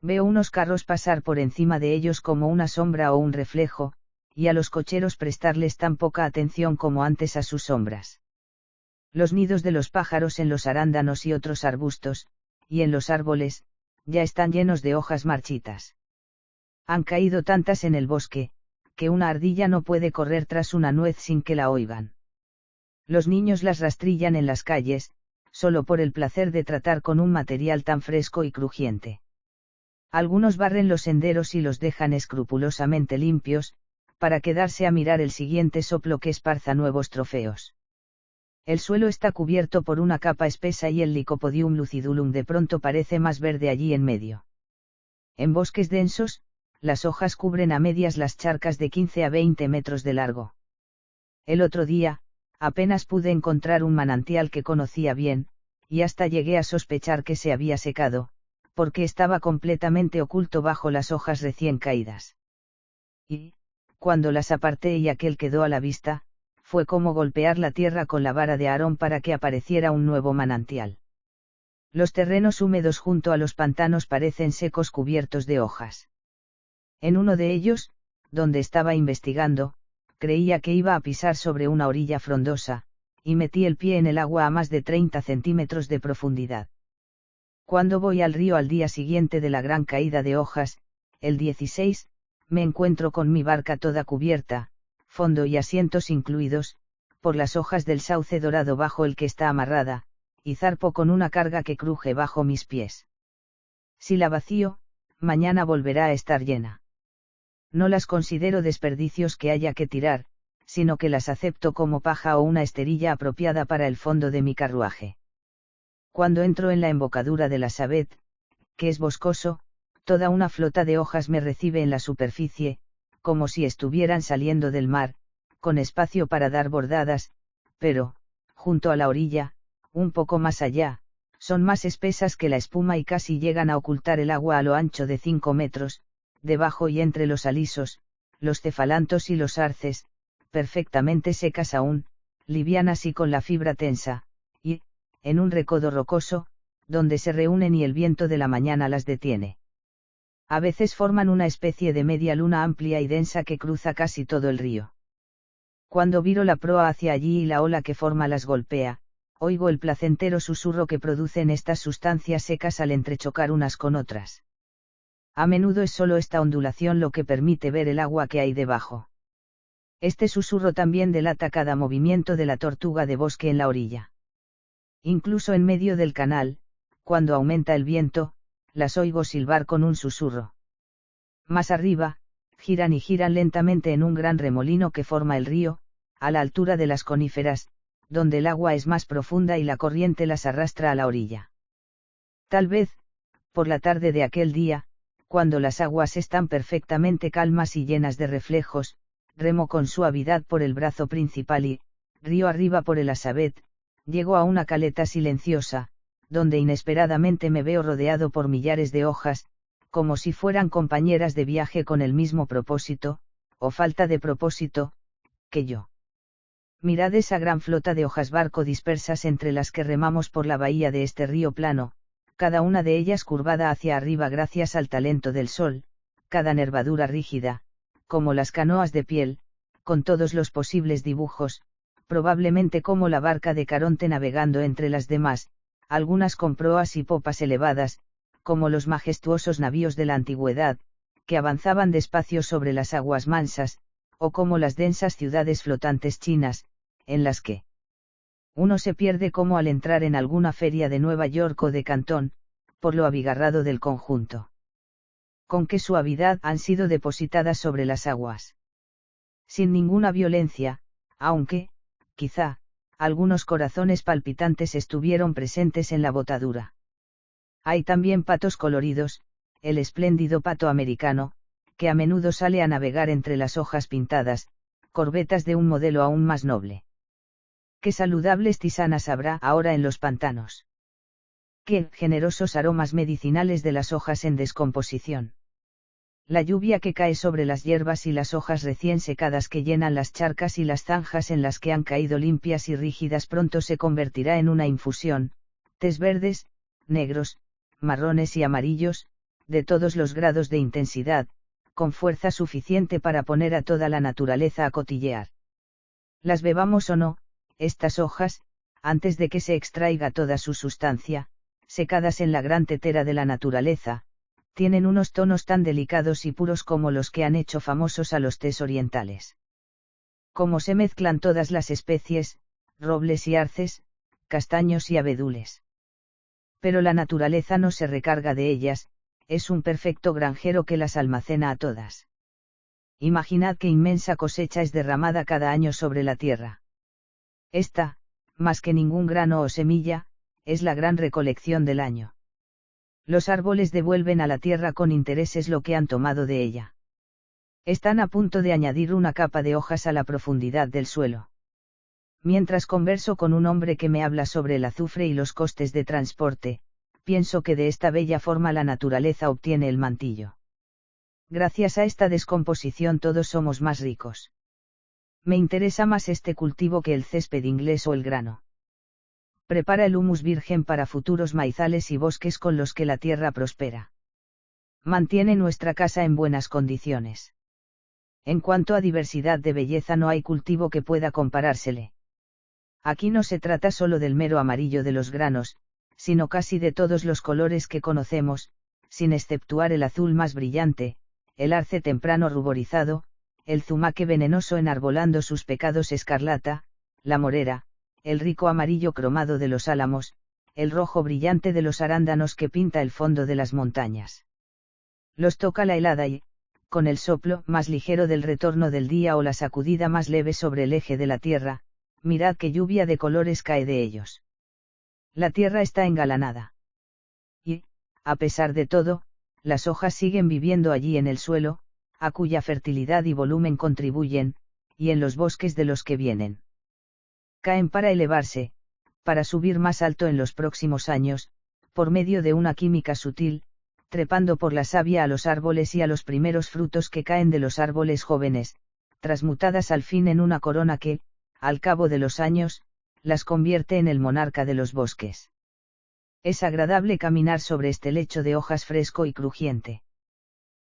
Veo unos carros pasar por encima de ellos como una sombra o un reflejo, y a los cocheros prestarles tan poca atención como antes a sus sombras. Los nidos de los pájaros en los arándanos y otros arbustos, y en los árboles, ya están llenos de hojas marchitas. Han caído tantas en el bosque, que una ardilla no puede correr tras una nuez sin que la oigan. Los niños las rastrillan en las calles, solo por el placer de tratar con un material tan fresco y crujiente. Algunos barren los senderos y los dejan escrupulosamente limpios, para quedarse a mirar el siguiente soplo que esparza nuevos trofeos. El suelo está cubierto por una capa espesa y el Lycopodium lucidulum de pronto parece más verde allí en medio. En bosques densos, las hojas cubren a medias las charcas de 15 a 20 metros de largo. El otro día, apenas pude encontrar un manantial que conocía bien, y hasta llegué a sospechar que se había secado, porque estaba completamente oculto bajo las hojas recién caídas. Y, cuando las aparté y aquel quedó a la vista, fue como golpear la tierra con la vara de Aarón para que apareciera un nuevo manantial. Los terrenos húmedos junto a los pantanos parecen secos cubiertos de hojas. En uno de ellos, donde estaba investigando, creía que iba a pisar sobre una orilla frondosa, y metí el pie en el agua a más de 30 centímetros de profundidad. Cuando voy al río al día siguiente de la gran caída de hojas, el 16, me encuentro con mi barca toda cubierta, fondo y asientos incluidos, por las hojas del sauce dorado bajo el que está amarrada, y zarpo con una carga que cruje bajo mis pies. Si la vacío, mañana volverá a estar llena. No las considero desperdicios que haya que tirar, sino que las acepto como paja o una esterilla apropiada para el fondo de mi carruaje. Cuando entro en la embocadura de la Sabet, que es boscoso, toda una flota de hojas me recibe en la superficie, como si estuvieran saliendo del mar, con espacio para dar bordadas, pero, junto a la orilla, un poco más allá, son más espesas que la espuma y casi llegan a ocultar el agua a lo ancho de 5 metros, debajo y entre los alisos, los cefalantos y los arces, perfectamente secas aún, livianas y con la fibra tensa, y, en un recodo rocoso, donde se reúnen y el viento de la mañana las detiene. A veces forman una especie de media luna amplia y densa que cruza casi todo el río. Cuando viro la proa hacia allí y la ola que forma las golpea, oigo el placentero susurro que producen estas sustancias secas al entrechocar unas con otras. A menudo es solo esta ondulación lo que permite ver el agua que hay debajo. Este susurro también delata cada movimiento de la tortuga de bosque en la orilla. Incluso en medio del canal, cuando aumenta el viento, las oigo silbar con un susurro. Más arriba, giran y giran lentamente en un gran remolino que forma el río, a la altura de las coníferas, donde el agua es más profunda y la corriente las arrastra a la orilla. Tal vez, por la tarde de aquel día, cuando las aguas están perfectamente calmas y llenas de reflejos, remo con suavidad por el brazo principal y, río arriba por el Asabet, llego a una caleta silenciosa, donde inesperadamente me veo rodeado por millares de hojas, como si fueran compañeras de viaje con el mismo propósito, o falta de propósito, que yo. Mirad esa gran flota de hojas barco dispersas entre las que remamos por la bahía de este río plano, cada una de ellas curvada hacia arriba gracias al talento del sol, cada nervadura rígida, como las canoas de piel, con todos los posibles dibujos, probablemente como la barca de Caronte navegando entre las demás, algunas con proas y popas elevadas, como los majestuosos navíos de la antigüedad, que avanzaban despacio sobre las aguas mansas, o como las densas ciudades flotantes chinas, en las que uno se pierde como al entrar en alguna feria de Nueva York o de Cantón, por lo abigarrado del conjunto. Con qué suavidad han sido depositadas sobre las aguas. Sin ninguna violencia, aunque, quizá, algunos corazones palpitantes estuvieron presentes en la botadura. Hay también patos coloridos, el espléndido pato americano, que a menudo sale a navegar entre las hojas pintadas, corbetas de un modelo aún más noble. Qué saludables tisanas habrá ahora en los pantanos. Qué generosos aromas medicinales de las hojas en descomposición. La lluvia que cae sobre las hierbas y las hojas recién secadas que llenan las charcas y las zanjas en las que han caído limpias y rígidas pronto se convertirá en una infusión, tés verdes, negros, marrones y amarillos, de todos los grados de intensidad, con fuerza suficiente para poner a toda la naturaleza a cotillear. Las bebamos o no, estas hojas, antes de que se extraiga toda su sustancia, secadas en la gran tetera de la naturaleza, tienen unos tonos tan delicados y puros como los que han hecho famosos a los tés orientales. Como se mezclan todas las especies, robles y arces, castaños y abedules. Pero la naturaleza no se recarga de ellas, es un perfecto granjero que las almacena a todas. Imaginad qué inmensa cosecha es derramada cada año sobre la tierra. Esta, más que ningún grano o semilla, es la gran recolección del año. Los árboles devuelven a la tierra con intereses lo que han tomado de ella. Están a punto de añadir una capa de hojas a la profundidad del suelo. Mientras converso con un hombre que me habla sobre el azufre y los costes de transporte, pienso que de esta bella forma la naturaleza obtiene el mantillo. Gracias a esta descomposición todos somos más ricos. Me interesa más este cultivo que el césped inglés o el grano. Prepara el humus virgen para futuros maizales y bosques con los que la tierra prospera. Mantiene nuestra casa en buenas condiciones. En cuanto a diversidad de belleza no hay cultivo que pueda comparársele. Aquí no se trata solo del mero amarillo de los granos, sino casi de todos los colores que conocemos, sin exceptuar el azul más brillante, el arce temprano ruborizado, el zumaque venenoso enarbolando sus pecados escarlata, la morera, el rico amarillo cromado de los álamos, el rojo brillante de los arándanos que pinta el fondo de las montañas. Los toca la helada y, con el soplo más ligero del retorno del día o la sacudida más leve sobre el eje de la tierra, mirad qué lluvia de colores cae de ellos. La tierra está engalanada. Y, a pesar de todo, las hojas siguen viviendo allí en el suelo, a cuya fertilidad y volumen contribuyen, y en los bosques de los que vienen. Caen para elevarse, para subir más alto en los próximos años, por medio de una química sutil, trepando por la savia a los árboles y a los primeros frutos que caen de los árboles jóvenes, transmutadas al fin en una corona que, al cabo de los años, las convierte en el monarca de los bosques. Es agradable caminar sobre este lecho de hojas fresco y crujiente.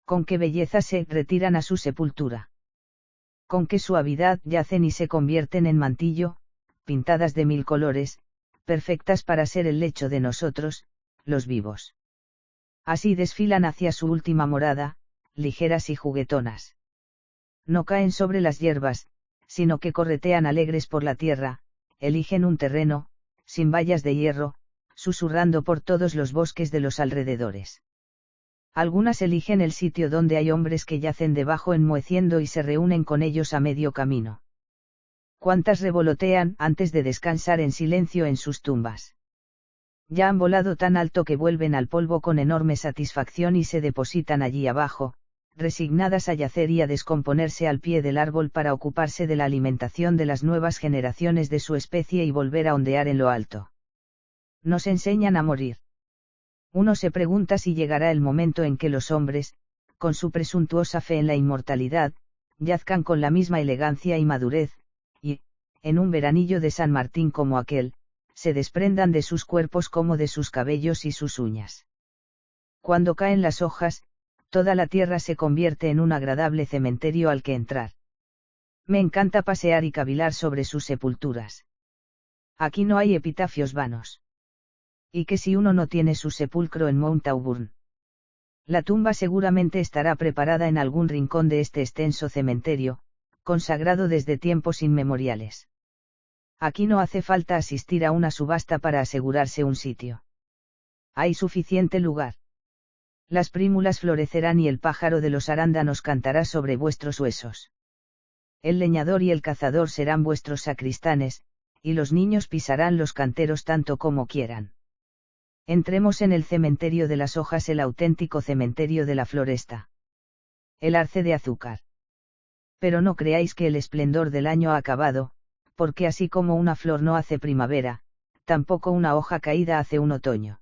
Con qué belleza se retiran a su sepultura. Con qué suavidad yacen y se convierten en mantillo, pintadas de 1000 colores, perfectas para ser el lecho de nosotros, los vivos. Así desfilan hacia su última morada, ligeras y juguetonas. No caen sobre las hierbas, sino que corretean alegres por la tierra, eligen un terreno, sin vallas de hierro, susurrando por todos los bosques de los alrededores. Algunas eligen el sitio donde hay hombres que yacen debajo enmoheciendo y se reúnen con ellos a medio camino. Cuántas revolotean antes de descansar en silencio en sus tumbas. Ya han volado tan alto que vuelven al polvo con enorme satisfacción y se depositan allí abajo, resignadas a yacer y a descomponerse al pie del árbol para ocuparse de la alimentación de las nuevas generaciones de su especie y volver a ondear en lo alto. Nos enseñan a morir. Uno se pregunta si llegará el momento en que los hombres, con su presuntuosa fe en la inmortalidad, yazcan con la misma elegancia y madurez, y, en un veranillo de San Martín como aquel, se desprendan de sus cuerpos como de sus cabellos y sus uñas. Cuando caen las hojas, toda la tierra se convierte en un agradable cementerio al que entrar. Me encanta pasear y cavilar sobre sus sepulturas. Aquí no hay epitafios vanos. Y que si uno no tiene su sepulcro en Mount Auburn. La tumba seguramente estará preparada en algún rincón de este extenso cementerio, consagrado desde tiempos inmemoriales. Aquí no hace falta asistir a una subasta para asegurarse un sitio. Hay suficiente lugar. Las prímulas florecerán y el pájaro de los arándanos cantará sobre vuestros huesos. El leñador y el cazador serán vuestros sacristanes, y los niños pisarán los canteros tanto como quieran. Entremos en el cementerio de las hojas, el auténtico cementerio de la floresta. El arce de azúcar. Pero no creáis que el esplendor del año ha acabado, porque así como una flor no hace primavera, tampoco una hoja caída hace un otoño.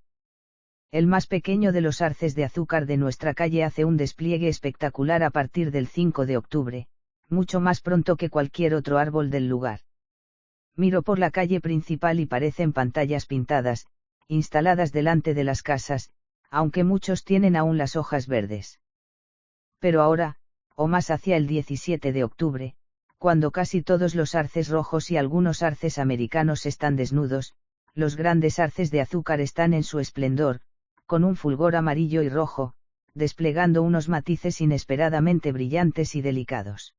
El más pequeño de los arces de azúcar de nuestra calle hace un despliegue espectacular a partir del 5 de octubre, mucho más pronto que cualquier otro árbol del lugar. Miro por la calle principal y parecen pantallas pintadas, instaladas delante de las casas, aunque muchos tienen aún las hojas verdes. Pero ahora, o más hacia el 17 de octubre, cuando casi todos los arces rojos y algunos arces americanos están desnudos, los grandes arces de azúcar están en su esplendor, con un fulgor amarillo y rojo, desplegando unos matices inesperadamente brillantes y delicados.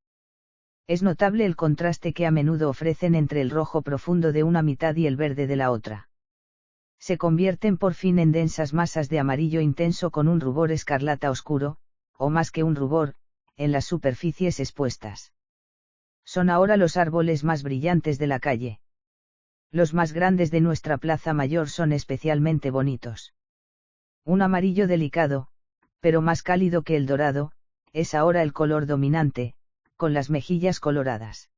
Es notable el contraste que a menudo ofrecen entre el rojo profundo de una mitad y el verde de la otra. Se convierten por fin en densas masas de amarillo intenso con un rubor escarlata oscuro, o más que un rubor, en las superficies expuestas. Son ahora los árboles más brillantes de la calle. Los más grandes de nuestra plaza mayor son especialmente bonitos. Un amarillo delicado, pero más cálido que el dorado, es ahora el color dominante, con las mejillas coloradas.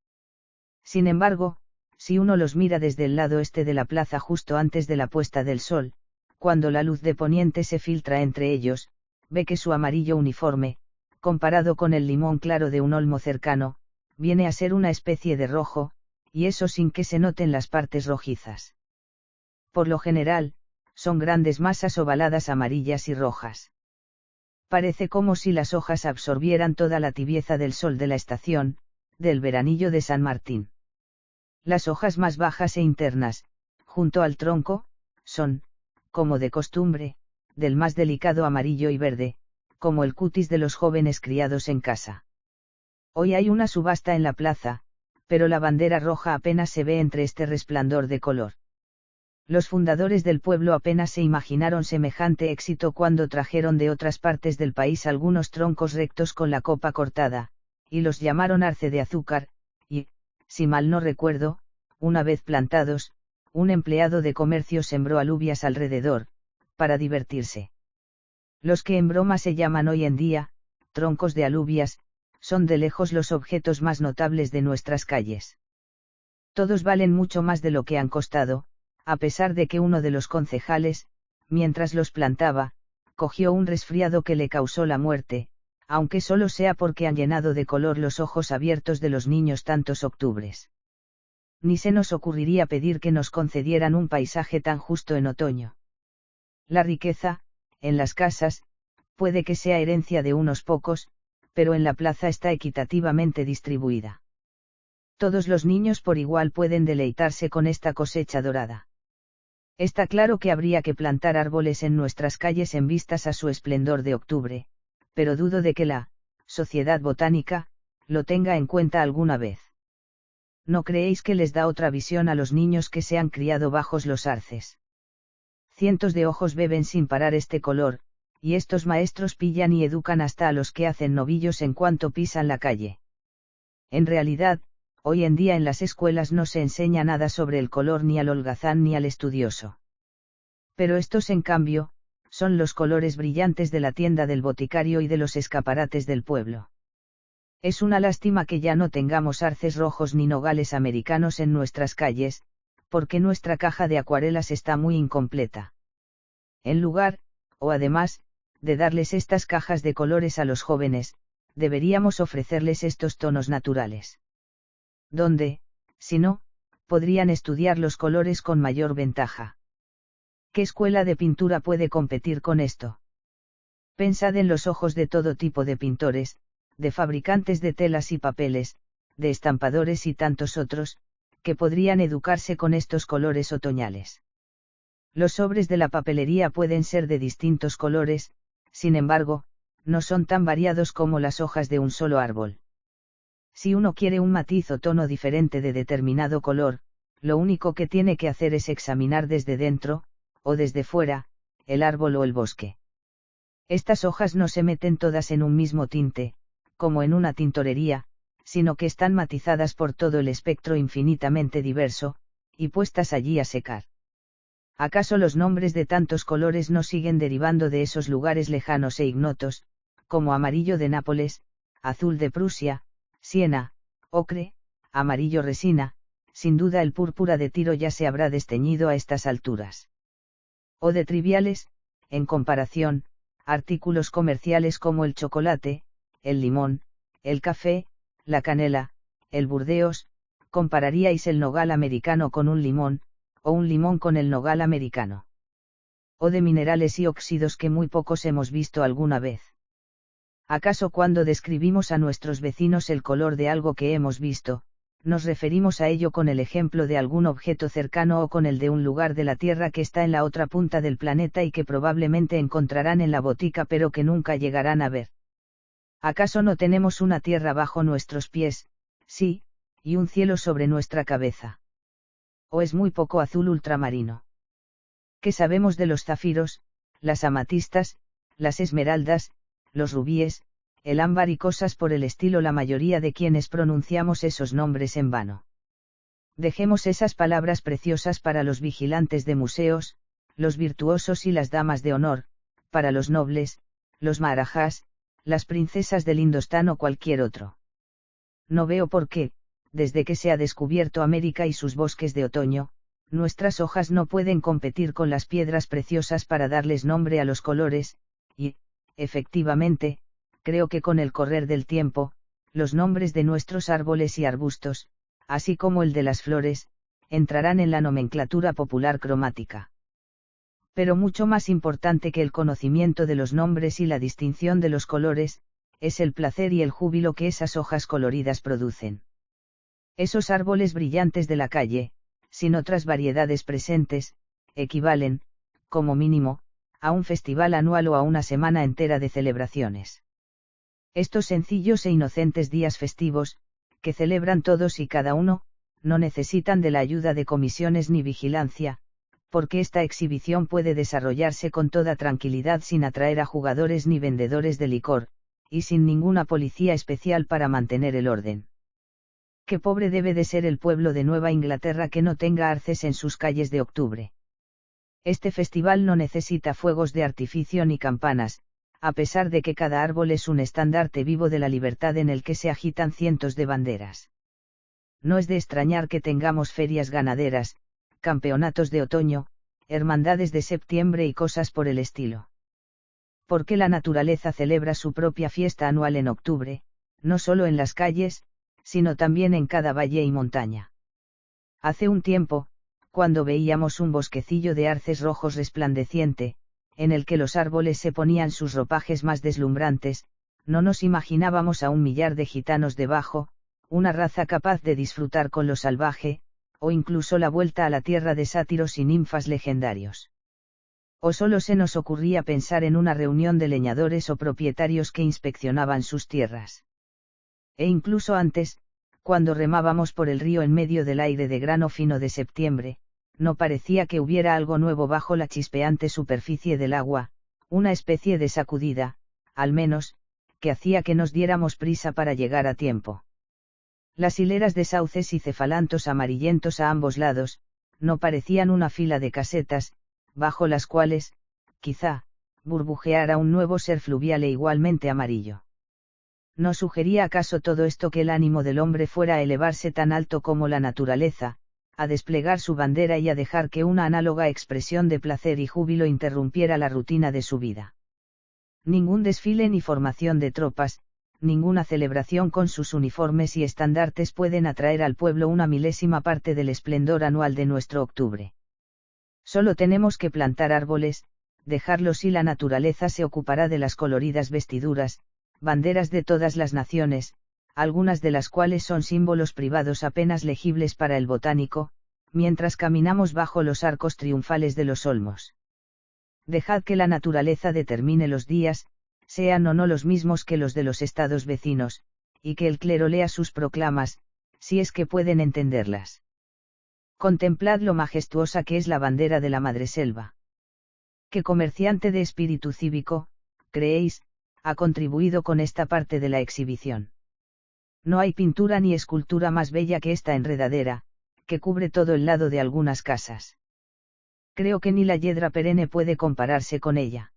Sin embargo, si uno los mira desde el lado este de la plaza justo antes de la puesta del sol, cuando la luz de poniente se filtra entre ellos, ve que su amarillo uniforme, comparado con el limón claro de un olmo cercano, viene a ser una especie de rojo, y eso sin que se noten las partes rojizas. Por lo general, son grandes masas ovaladas amarillas y rojas. Parece como si las hojas absorbieran toda la tibieza del sol de la estación, del veranillo de San Martín. Las hojas más bajas e internas, junto al tronco, son, como de costumbre, del más delicado amarillo y verde, como el cutis de los jóvenes criados en casa. Hoy hay una subasta en la plaza, pero la bandera roja apenas se ve entre este resplandor de color. Los fundadores del pueblo apenas se imaginaron semejante éxito cuando trajeron de otras partes del país algunos troncos rectos con la copa cortada, y los llamaron arce de azúcar, y, si mal no recuerdo, una vez plantados, un empleado de comercio sembró alubias alrededor, para divertirse. Los que en broma se llaman hoy en día, troncos de alubias, son de lejos los objetos más notables de nuestras calles. Todos valen mucho más de lo que han costado, a pesar de que uno de los concejales, mientras los plantaba, cogió un resfriado que le causó la muerte, aunque solo sea porque han llenado de color los ojos abiertos de los niños tantos octubres. Ni se nos ocurriría pedir que nos concedieran un paisaje tan justo en otoño. La riqueza, en las casas, puede que sea herencia de unos pocos, pero en la plaza está equitativamente distribuida. Todos los niños por igual pueden deleitarse con esta cosecha dorada. Está claro que habría que plantar árboles en nuestras calles en vistas a su esplendor de octubre, pero dudo de que la Sociedad Botánica lo tenga en cuenta alguna vez. ¿No creéis que les da otra visión a los niños que se han criado bajo los arces? Cientos de ojos beben sin parar este color, y estos maestros pillan y educan hasta a los que hacen novillos en cuanto pisan la calle. En realidad, hoy en día en las escuelas no se enseña nada sobre el color ni al holgazán ni al estudioso. Pero estos en cambio, son los colores brillantes de la tienda del boticario y de los escaparates del pueblo. Es una lástima que ya no tengamos arces rojos ni nogales americanos en nuestras calles, porque nuestra caja de acuarelas está muy incompleta. En lugar, o además, de darles estas cajas de colores a los jóvenes, deberíamos ofrecerles estos tonos naturales. Donde, si no, podrían estudiar los colores con mayor ventaja. ¿Qué escuela de pintura puede competir con esto? Pensad en los ojos de todo tipo de pintores, de fabricantes de telas y papeles, de estampadores y tantos otros, que podrían educarse con estos colores otoñales. Los sobres de la papelería pueden ser de distintos colores, sin embargo, no son tan variados como las hojas de un solo árbol. Si uno quiere un matiz o tono diferente de determinado color, lo único que tiene que hacer es examinar desde dentro, o desde fuera, el árbol o el bosque. Estas hojas no se meten todas en un mismo tinte, como en una tintorería, sino que están matizadas por todo el espectro infinitamente diverso, y puestas allí a secar. ¿Acaso los nombres de tantos colores no siguen derivando de esos lugares lejanos e ignotos, como amarillo de Nápoles, azul de Prusia, siena, ocre, amarillo resina? Sin duda el púrpura de Tiro ya se habrá desteñido a estas alturas. O de triviales, en comparación, artículos comerciales como el chocolate, el limón, el café, la canela, el burdeos, ¿compararíais el nogal americano con un limón, o un limón con el nogal americano? O de minerales y óxidos que muy pocos hemos visto alguna vez. ¿Acaso cuando describimos a nuestros vecinos el color de algo que hemos visto, nos referimos a ello con el ejemplo de algún objeto cercano o con el de un lugar de la Tierra que está en la otra punta del planeta y que probablemente encontrarán en la botica pero que nunca llegarán a ver? ¿Acaso no tenemos una tierra bajo nuestros pies, sí, y un cielo sobre nuestra cabeza? ¿O es muy poco azul ultramarino? ¿Qué sabemos de los zafiros, las amatistas, las esmeraldas, los rubíes, el ámbar y cosas por el estilo? La mayoría de quienes pronunciamos esos nombres en vano. Dejemos esas palabras preciosas para los vigilantes de museos, los virtuosos y las damas de honor, para los nobles, los maharajas, las princesas del Indostán o cualquier otro. No veo por qué, desde que se ha descubierto América y sus bosques de otoño, nuestras hojas no pueden competir con las piedras preciosas para darles nombre a los colores, y, efectivamente, creo que con el correr del tiempo, los nombres de nuestros árboles y arbustos, así como el de las flores, entrarán en la nomenclatura popular cromática. Pero mucho más importante que el conocimiento de los nombres y la distinción de los colores, es el placer y el júbilo que esas hojas coloridas producen. Esos árboles brillantes de la calle, sin otras variedades presentes, equivalen, como mínimo, a un festival anual o a una semana entera de celebraciones. Estos sencillos e inocentes días festivos, que celebran todos y cada uno, no necesitan de la ayuda de comisiones ni vigilancia, Porque esta exhibición puede desarrollarse con toda tranquilidad sin atraer a jugadores ni vendedores de licor, y sin ninguna policía especial para mantener el orden. Qué pobre debe de ser el pueblo de Nueva Inglaterra que no tenga arces en sus calles de octubre. Este festival no necesita fuegos de artificio ni campanas, a pesar de que cada árbol es un estandarte vivo de la libertad en el que se agitan cientos de banderas. No es de extrañar que tengamos ferias ganaderas, campeonatos de otoño, hermandades de septiembre y cosas por el estilo. Porque la naturaleza celebra su propia fiesta anual en octubre, no solo en las calles, sino también en cada valle y montaña. Hace un tiempo, cuando veíamos un bosquecillo de arces rojos resplandeciente, en el que los árboles se ponían sus ropajes más deslumbrantes, no nos imaginábamos a 1 millar de gitanos debajo, una raza capaz de disfrutar con lo salvaje, o incluso la vuelta a la tierra de sátiros y ninfas legendarios. O solo se nos ocurría pensar en una reunión de leñadores o propietarios que inspeccionaban sus tierras. E incluso antes, cuando remábamos por el río en medio del aire de grano fino de septiembre, no parecía que hubiera algo nuevo bajo la chispeante superficie del agua, una especie de sacudida, al menos, que hacía que nos diéramos prisa para llegar a tiempo. Las hileras de sauces y cefalantos amarillentos a ambos lados, no parecían una fila de casetas, bajo las cuales, quizá, burbujeara un nuevo ser fluvial e igualmente amarillo. ¿No sugería acaso todo esto que el ánimo del hombre fuera a elevarse tan alto como la naturaleza, a desplegar su bandera y a dejar que una análoga expresión de placer y júbilo interrumpiera la rutina de su vida? Ningún desfile ni formación de tropas, ninguna celebración con sus uniformes y estandartes pueden atraer al pueblo una milésima parte del esplendor anual de nuestro octubre. Solo tenemos que plantar árboles, dejarlos y la naturaleza se ocupará de las coloridas vestiduras, banderas de todas las naciones, algunas de las cuales son símbolos privados apenas legibles para el botánico, mientras caminamos bajo los arcos triunfales de los olmos. Dejad que la naturaleza determine los días, sean o no los mismos que los de los estados vecinos, y que el clero lea sus proclamas, si es que pueden entenderlas. Contemplad lo majestuosa que es la bandera de la madreselva. ¿Qué comerciante de espíritu cívico, creéis, ha contribuido con esta parte de la exhibición? No hay pintura ni escultura más bella que esta enredadera, que cubre todo el lado de algunas casas. Creo que ni la hiedra perenne puede compararse con ella.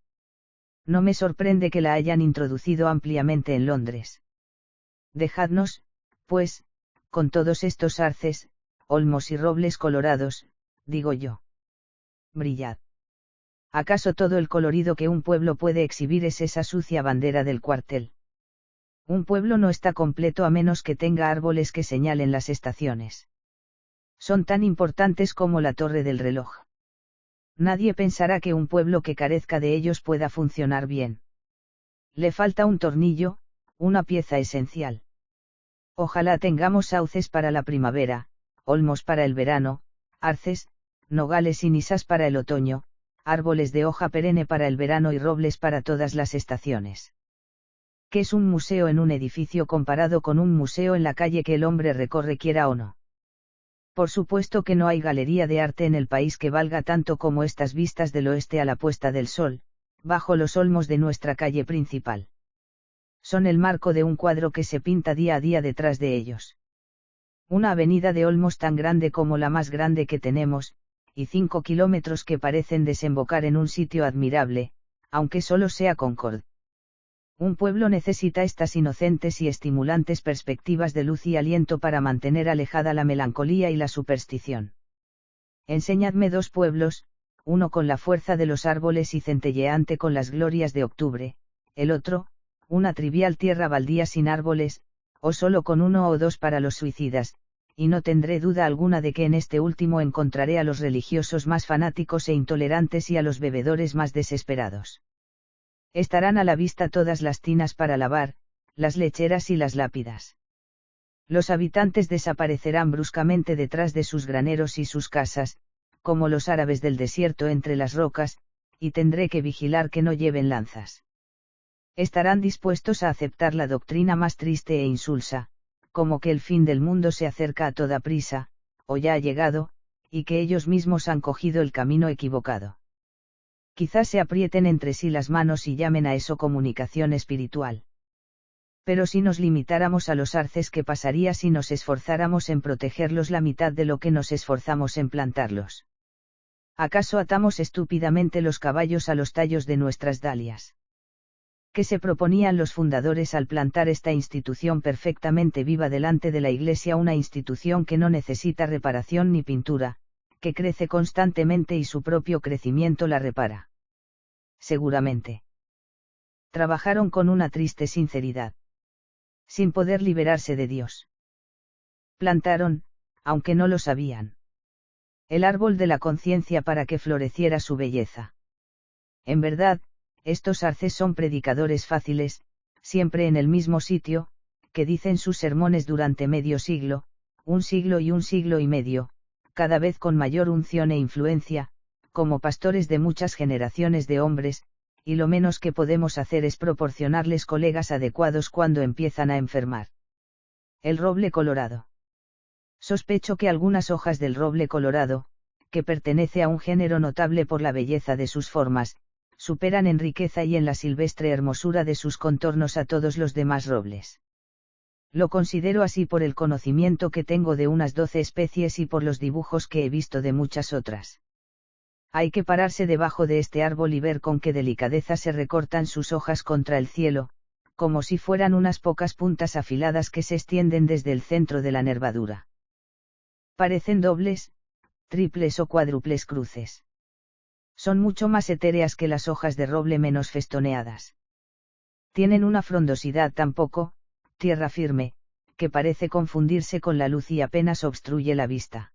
No me sorprende que la hayan introducido ampliamente en Londres. Dejadnos, pues, con todos estos arces, olmos y robles colorados, digo yo. Brillad. ¿Acaso todo el colorido que un pueblo puede exhibir es esa sucia bandera del cuartel? Un pueblo no está completo a menos que tenga árboles que señalen las estaciones. Son tan importantes como la torre del reloj. Nadie pensará que un pueblo que carezca de ellos pueda funcionar bien. Le falta un tornillo, una pieza esencial. Ojalá tengamos sauces para la primavera, olmos para el verano, arces, nogales y nisas para el otoño, árboles de hoja perenne para el verano y robles para todas las estaciones. ¿Qué es un museo en un edificio comparado con un museo en la calle que el hombre recorre quiera o no? Por supuesto que no hay galería de arte en el país que valga tanto como estas vistas del oeste a la puesta del sol, bajo los olmos de nuestra calle principal. Son el marco de un cuadro que se pinta día a día detrás de ellos. Una avenida de olmos tan grande como la más grande que tenemos, y 5 kilómetros que parecen desembocar en un sitio admirable, aunque solo sea Concord. Un pueblo necesita estas inocentes y estimulantes perspectivas de luz y aliento para mantener alejada la melancolía y la superstición. Enseñadme 2 pueblos, uno con la fuerza de los árboles y centelleante con las glorias de octubre, el otro, una trivial tierra baldía sin árboles, o solo con 1 o 2 para los suicidas, y no tendré duda alguna de que en este último encontraré a los religiosos más fanáticos e intolerantes y a los bebedores más desesperados. Estarán a la vista todas las tinas para lavar, las lecheras y las lápidas. Los habitantes desaparecerán bruscamente detrás de sus graneros y sus casas, como los árabes del desierto entre las rocas, y tendré que vigilar que no lleven lanzas. Estarán dispuestos a aceptar la doctrina más triste e insulsa, como que el fin del mundo se acerca a toda prisa, o ya ha llegado, y que ellos mismos han cogido el camino equivocado. Quizás se aprieten entre sí las manos y llamen a eso comunicación espiritual. Pero si nos limitáramos a los arces, ¿qué pasaría si nos esforzáramos en protegerlos la mitad de lo que nos esforzamos en plantarlos? ¿Acaso atamos estúpidamente los caballos a los tallos de nuestras dalias? ¿Qué se proponían los fundadores al plantar esta institución perfectamente viva delante de la Iglesia, una institución que no necesita reparación ni pintura, que crece constantemente y su propio crecimiento la repara? Seguramente. Trabajaron con una triste sinceridad. Sin poder liberarse de Dios. Plantaron, aunque no lo sabían, el árbol de la conciencia para que floreciera su belleza. En verdad, estos arces son predicadores fáciles, siempre en el mismo sitio, que dicen sus sermones durante medio siglo, un siglo y medio, cada vez con mayor unción e influencia, como pastores de muchas generaciones de hombres, y lo menos que podemos hacer es proporcionarles colegas adecuados cuando empiezan a enfermar. El roble colorado. Sospecho que algunas hojas del roble colorado, que pertenece a un género notable por la belleza de sus formas, superan en riqueza y en la silvestre hermosura de sus contornos a todos los demás robles. Lo considero así por el conocimiento que tengo de unas 12 especies y por los dibujos que he visto de muchas otras. Hay que pararse debajo de este árbol y ver con qué delicadeza se recortan sus hojas contra el cielo, como si fueran unas pocas puntas afiladas que se extienden desde el centro de la nervadura. Parecen dobles, triples o cuádruples cruces. Son mucho más etéreas que las hojas de roble menos festoneadas. Tienen una frondosidad tan poco, tierra firme, que parece confundirse con la luz y apenas obstruye la vista.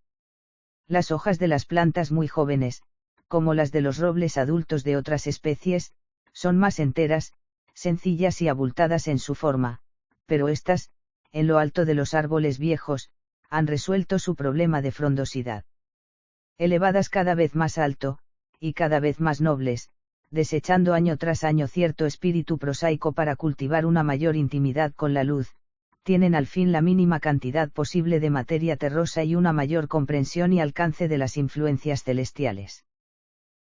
Las hojas de las plantas muy jóvenes, como las de los robles adultos de otras especies, son más enteras, sencillas y abultadas en su forma, pero estas, en lo alto de los árboles viejos, han resuelto su problema de frondosidad. Elevadas cada vez más alto, y cada vez más nobles, desechando año tras año cierto espíritu prosaico para cultivar una mayor intimidad con la luz, tienen al fin la mínima cantidad posible de materia terrosa y una mayor comprensión y alcance de las influencias celestiales.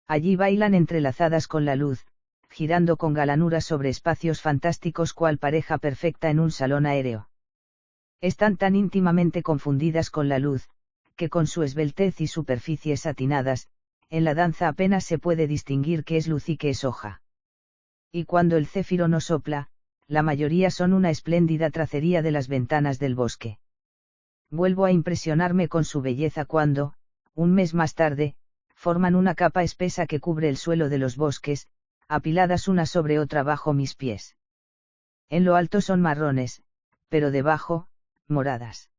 Allí bailan entrelazadas con la luz, girando con galanura sobre espacios fantásticos cual pareja perfecta en un salón aéreo. Están tan íntimamente confundidas con la luz, que con su esbeltez y superficies satinadas, en la danza apenas se puede distinguir qué es luz y qué es hoja. Y cuando el céfiro no sopla, la mayoría son una espléndida tracería de las ventanas del bosque. Vuelvo a impresionarme con su belleza cuando, un mes más tarde, forman una capa espesa que cubre el suelo de los bosques, apiladas una sobre otra bajo mis pies. En lo alto son marrones, pero debajo, moradas.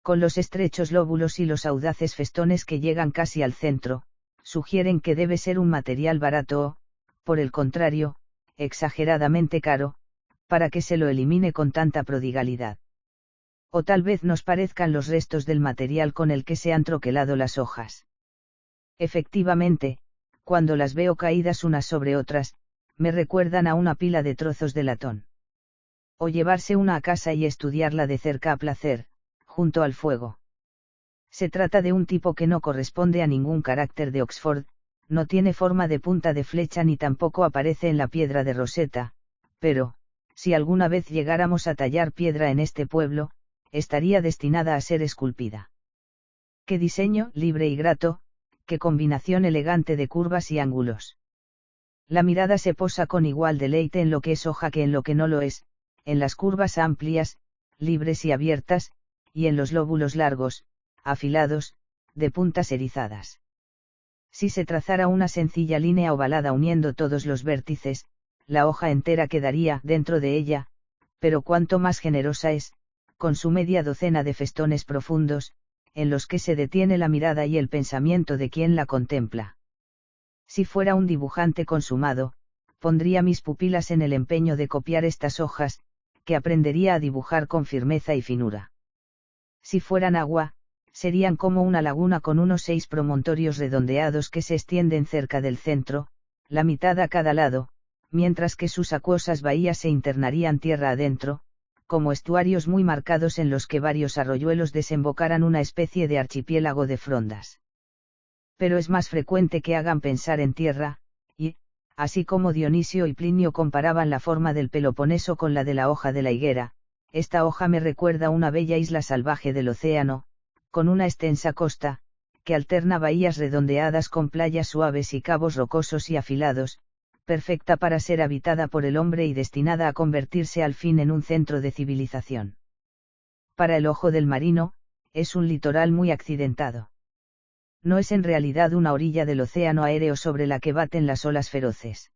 Con los estrechos lóbulos y los audaces festones que llegan casi al centro, sugieren que debe ser un material barato o, por el contrario, exageradamente caro, para que se lo elimine con tanta prodigalidad. O tal vez nos parezcan los restos del material con el que se han troquelado las hojas. Efectivamente, cuando las veo caídas unas sobre otras, me recuerdan a una pila de trozos de latón. O llevarse una a casa y estudiarla de cerca a placer, junto al fuego. Se trata de un tipo que no corresponde a ningún carácter de Oxford, no tiene forma de punta de flecha ni tampoco aparece en la piedra de Rosetta, pero, si alguna vez llegáramos a tallar piedra en este pueblo, estaría destinada a ser esculpida. ¡Qué diseño libre y grato! ¡Qué combinación elegante de curvas y ángulos! La mirada se posa con igual deleite en lo que es hoja que en lo que no lo es, en las curvas amplias, libres y abiertas, y en los lóbulos largos, afilados, de puntas erizadas. Si se trazara una sencilla línea ovalada uniendo todos los vértices, la hoja entera quedaría dentro de ella, pero cuanto más generosa es, con su media docena de festones profundos, en los que se detiene la mirada y el pensamiento de quien la contempla. Si fuera un dibujante consumado, pondría mis pupilas en el empeño de copiar estas hojas, que aprendería a dibujar con firmeza y finura. Si fueran agua, serían como una laguna con unos 6 promontorios redondeados que se extienden cerca del centro, la mitad a cada lado, mientras que sus acuosas bahías se internarían tierra adentro, como estuarios muy marcados en los que varios arroyuelos desembocaran una especie de archipiélago de frondas. Pero es más frecuente que hagan pensar en tierra, y, así como Dionisio y Plinio comparaban la forma del Peloponeso con la de la hoja de la higuera, esta hoja me recuerda una bella isla salvaje del océano, con una extensa costa, que alterna bahías redondeadas con playas suaves y cabos rocosos y afilados, perfecta para ser habitada por el hombre y destinada a convertirse al fin en un centro de civilización. Para el ojo del marino, es un litoral muy accidentado. No es en realidad una orilla del océano aéreo sobre la que baten las olas feroces.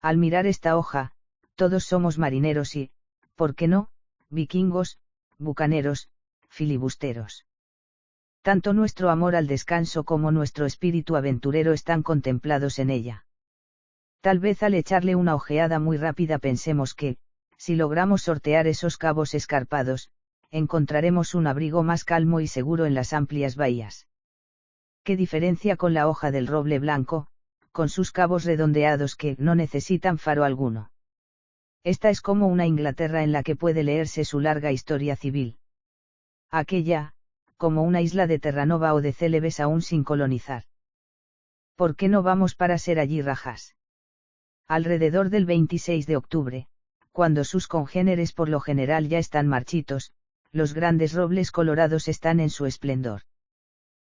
Al mirar esta hoja, todos somos marineros y, ¿por qué no?, vikingos, bucaneros, filibusteros. Tanto nuestro amor al descanso como nuestro espíritu aventurero están contemplados en ella. Tal vez al echarle una ojeada muy rápida pensemos que, si logramos sortear esos cabos escarpados, encontraremos un abrigo más calmo y seguro en las amplias bahías. ¿Qué diferencia con la hoja del roble blanco, con sus cabos redondeados que no necesitan faro alguno? Esta es como una Inglaterra en la que puede leerse su larga historia civil. Aquella, como una isla de Terranova o de Célebes aún sin colonizar. ¿Por qué no vamos para ser allí rajas? Alrededor del 26 de octubre, cuando sus congéneres por lo general ya están marchitos, los grandes robles colorados están en su esplendor.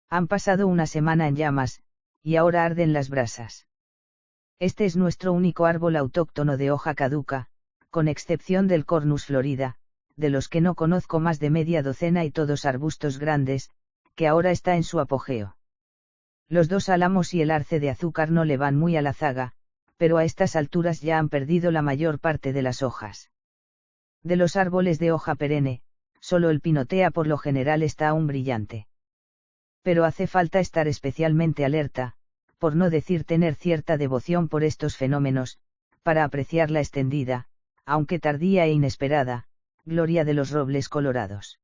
Han pasado una semana en llamas, y ahora arden las brasas. Este es nuestro único árbol autóctono de hoja caduca, con excepción del Cornus florida, de los que no conozco más de media docena y todos arbustos grandes, que ahora está en su apogeo. Los dos álamos y el arce de azúcar no le van muy a la zaga, pero a estas alturas ya han perdido la mayor parte de las hojas. De los árboles de hoja perenne, solo el pinotea por lo general está aún brillante. Pero hace falta estar especialmente alerta, por no decir tener cierta devoción por estos fenómenos, para apreciar la extendida, aunque tardía e inesperada, gloria de los robles colorados.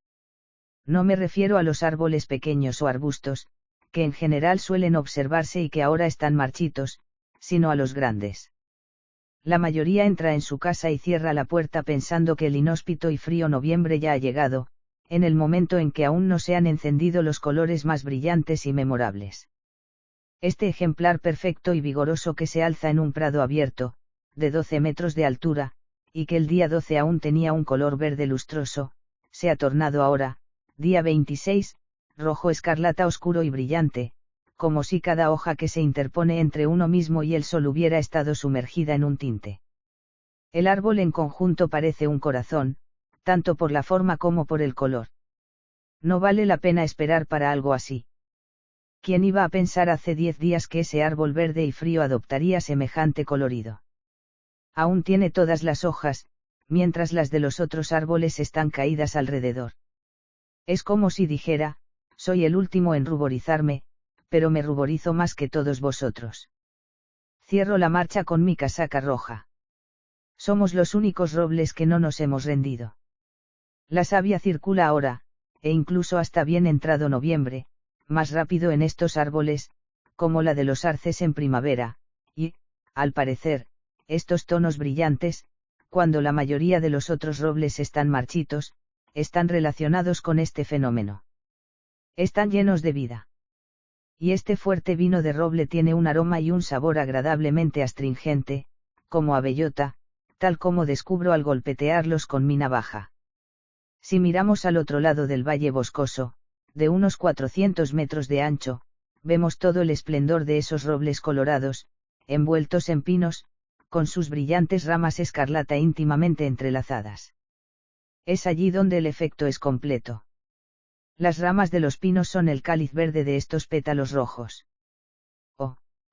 No me refiero a los árboles pequeños o arbustos, que en general suelen observarse y que ahora están marchitos, sino a los grandes. La mayoría entra en su casa y cierra la puerta pensando que el inhóspito y frío noviembre ya ha llegado, en el momento en que aún no se han encendido los colores más brillantes y memorables. Este ejemplar perfecto y vigoroso que se alza en un prado abierto, de 12 metros de altura, y que el día 12 aún tenía un color verde lustroso, se ha tornado ahora, día 26, rojo escarlata oscuro y brillante, como si cada hoja que se interpone entre uno mismo y el sol hubiera estado sumergida en un tinte. El árbol en conjunto parece un corazón, tanto por la forma como por el color. No vale la pena esperar para algo así. ¿Quién iba a pensar hace 10 días que ese árbol verde y frío adoptaría semejante colorido? Aún tiene todas las hojas, mientras las de los otros árboles están caídas alrededor. Es como si dijera, soy el último en ruborizarme, pero me ruborizo más que todos vosotros. Cierro la marcha con mi casaca roja. Somos los únicos robles que no nos hemos rendido. La savia circula ahora, e incluso hasta bien entrado noviembre, más rápido en estos árboles, como la de los arces en primavera, y, al parecer, estos tonos brillantes, cuando la mayoría de los otros robles están marchitos, están relacionados con este fenómeno. Están llenos de vida. Y este fuerte vino de roble tiene un aroma y un sabor agradablemente astringente, como a bellota, tal como descubro al golpetearlos con mi navaja. Si miramos al otro lado del valle boscoso, de unos 400 metros de ancho, vemos todo el esplendor de esos robles colorados, envueltos en pinos, con sus brillantes ramas escarlata íntimamente entrelazadas. Es allí donde el efecto es completo. Las ramas de los pinos son el cáliz verde de estos pétalos rojos.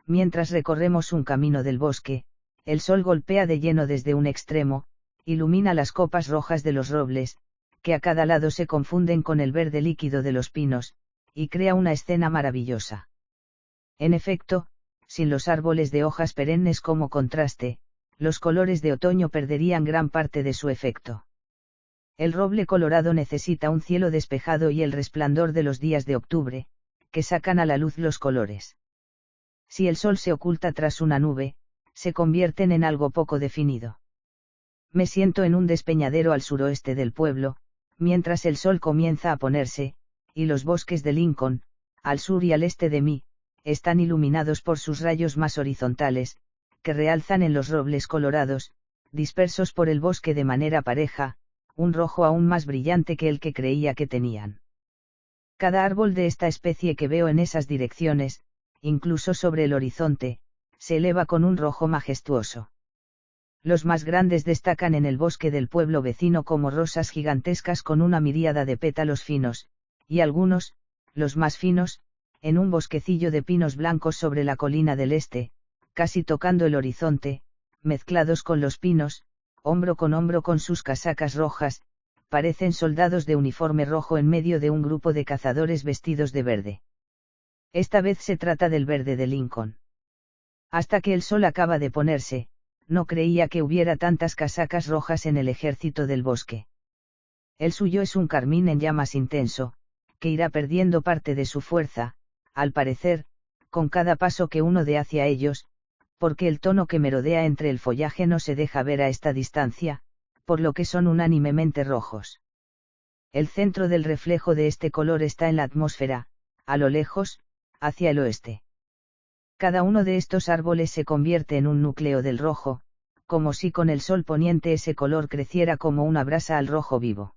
Mientras recorremos un camino del bosque, el sol golpea de lleno desde un extremo, ilumina las copas rojas de los robles, que a cada lado se confunden con el verde líquido de los pinos, y crea una escena maravillosa. En efecto, sin los árboles de hojas perennes como contraste, los colores de otoño perderían gran parte de su efecto. El roble colorado necesita un cielo despejado y el resplandor de los días de octubre, que sacan a la luz los colores. Si el sol se oculta tras una nube, se convierten en algo poco definido. Me siento en un despeñadero al suroeste del pueblo, mientras el sol comienza a ponerse, y los bosques de Lincoln, al sur y al este de mí, están iluminados por sus rayos más horizontales, que realzan en los robles colorados, dispersos por el bosque de manera pareja, un rojo aún más brillante que el que creía que tenían. Cada árbol de esta especie que veo en esas direcciones, incluso sobre el horizonte, se eleva con un rojo majestuoso. Los más grandes destacan en el bosque del pueblo vecino como rosas gigantescas con una miríada de pétalos finos, y algunos, los más finos, en un bosquecillo de pinos blancos sobre la colina del este, casi tocando el horizonte, mezclados con los pinos, hombro con sus casacas rojas, parecen soldados de uniforme rojo en medio de un grupo de cazadores vestidos de verde. Esta vez se trata del verde de Lincoln. Hasta que el sol acaba de ponerse, no creía que hubiera tantas casacas rojas en el ejército del bosque. El suyo es un carmín en llamas intenso, que irá perdiendo parte de su fuerza, al parecer, con cada paso que uno dé hacia ellos, porque el tono que merodea entre el follaje no se deja ver a esta distancia, por lo que son unánimemente rojos. El centro del reflejo de este color está en la atmósfera, a lo lejos, hacia el oeste. Cada uno de estos árboles se convierte en un núcleo del rojo, como si con el sol poniente ese color creciera como una brasa al rojo vivo.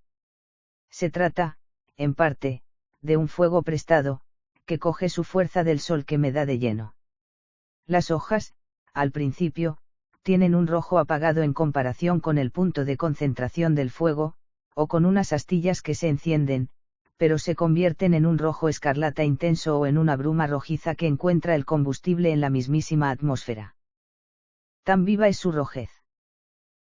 Se trata, en parte, de un fuego prestado, que coge su fuerza del sol que me da de lleno. Las hojas, al principio, tienen un rojo apagado en comparación con el punto de concentración del fuego, o con unas astillas que se encienden, pero se convierten en un rojo escarlata intenso o en una bruma rojiza que encuentra el combustible en la mismísima atmósfera. Tan viva es su rojez.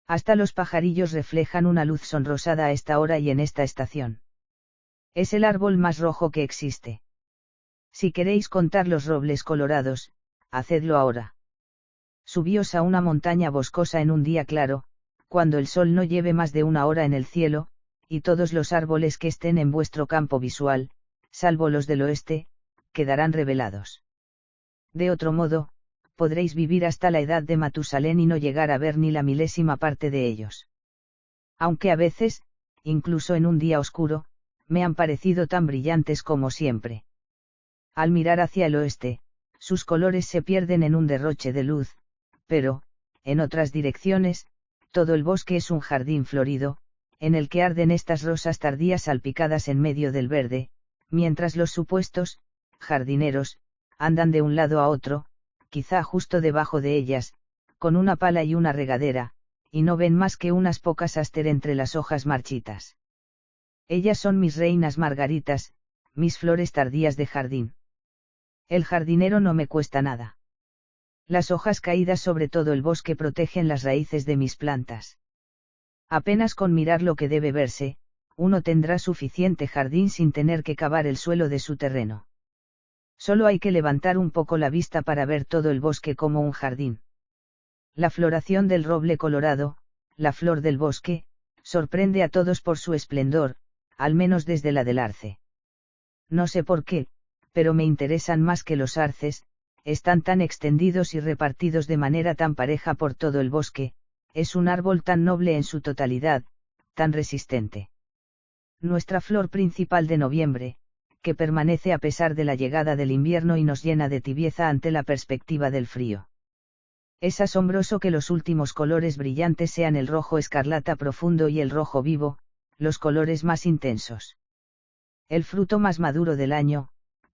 Hasta los pajarillos reflejan una luz sonrosada a esta hora y en esta estación. Es el árbol más rojo que existe. Si queréis contar los robles colorados, hacedlo ahora. Subíos a una montaña boscosa en un día claro, cuando el sol no lleve más de una hora en el cielo, y todos los árboles que estén en vuestro campo visual, salvo los del oeste, quedarán revelados. De otro modo, podréis vivir hasta la edad de Matusalén y no llegar a ver ni la milésima parte de ellos. Aunque a veces, incluso en un día oscuro, me han parecido tan brillantes como siempre. Al mirar hacia el oeste, sus colores se pierden en un derroche de luz, pero, en otras direcciones, todo el bosque es un jardín florido, en el que arden estas rosas tardías salpicadas en medio del verde, mientras los supuestos jardineros andan de un lado a otro, quizá justo debajo de ellas, con una pala y una regadera, y no ven más que unas pocas aster entre las hojas marchitas. Ellas son mis reinas margaritas, mis flores tardías de jardín. El jardinero no me cuesta nada. Las hojas caídas sobre todo el bosque protegen las raíces de mis plantas. Apenas con mirar lo que debe verse, uno tendrá suficiente jardín sin tener que cavar el suelo de su terreno. Solo hay que levantar un poco la vista para ver todo el bosque como un jardín. La floración del roble colorado, la flor del bosque, sorprende a todos por su esplendor, al menos desde la del arce. No sé por qué, pero me interesan más que los arces, están tan extendidos y repartidos de manera tan pareja por todo el bosque, es un árbol tan noble en su totalidad, tan resistente. Nuestra flor principal de noviembre, que permanece a pesar de la llegada del invierno y nos llena de tibieza ante la perspectiva del frío. Es asombroso que los últimos colores brillantes sean el rojo escarlata profundo y el rojo vivo, los colores más intensos. El fruto más maduro del año,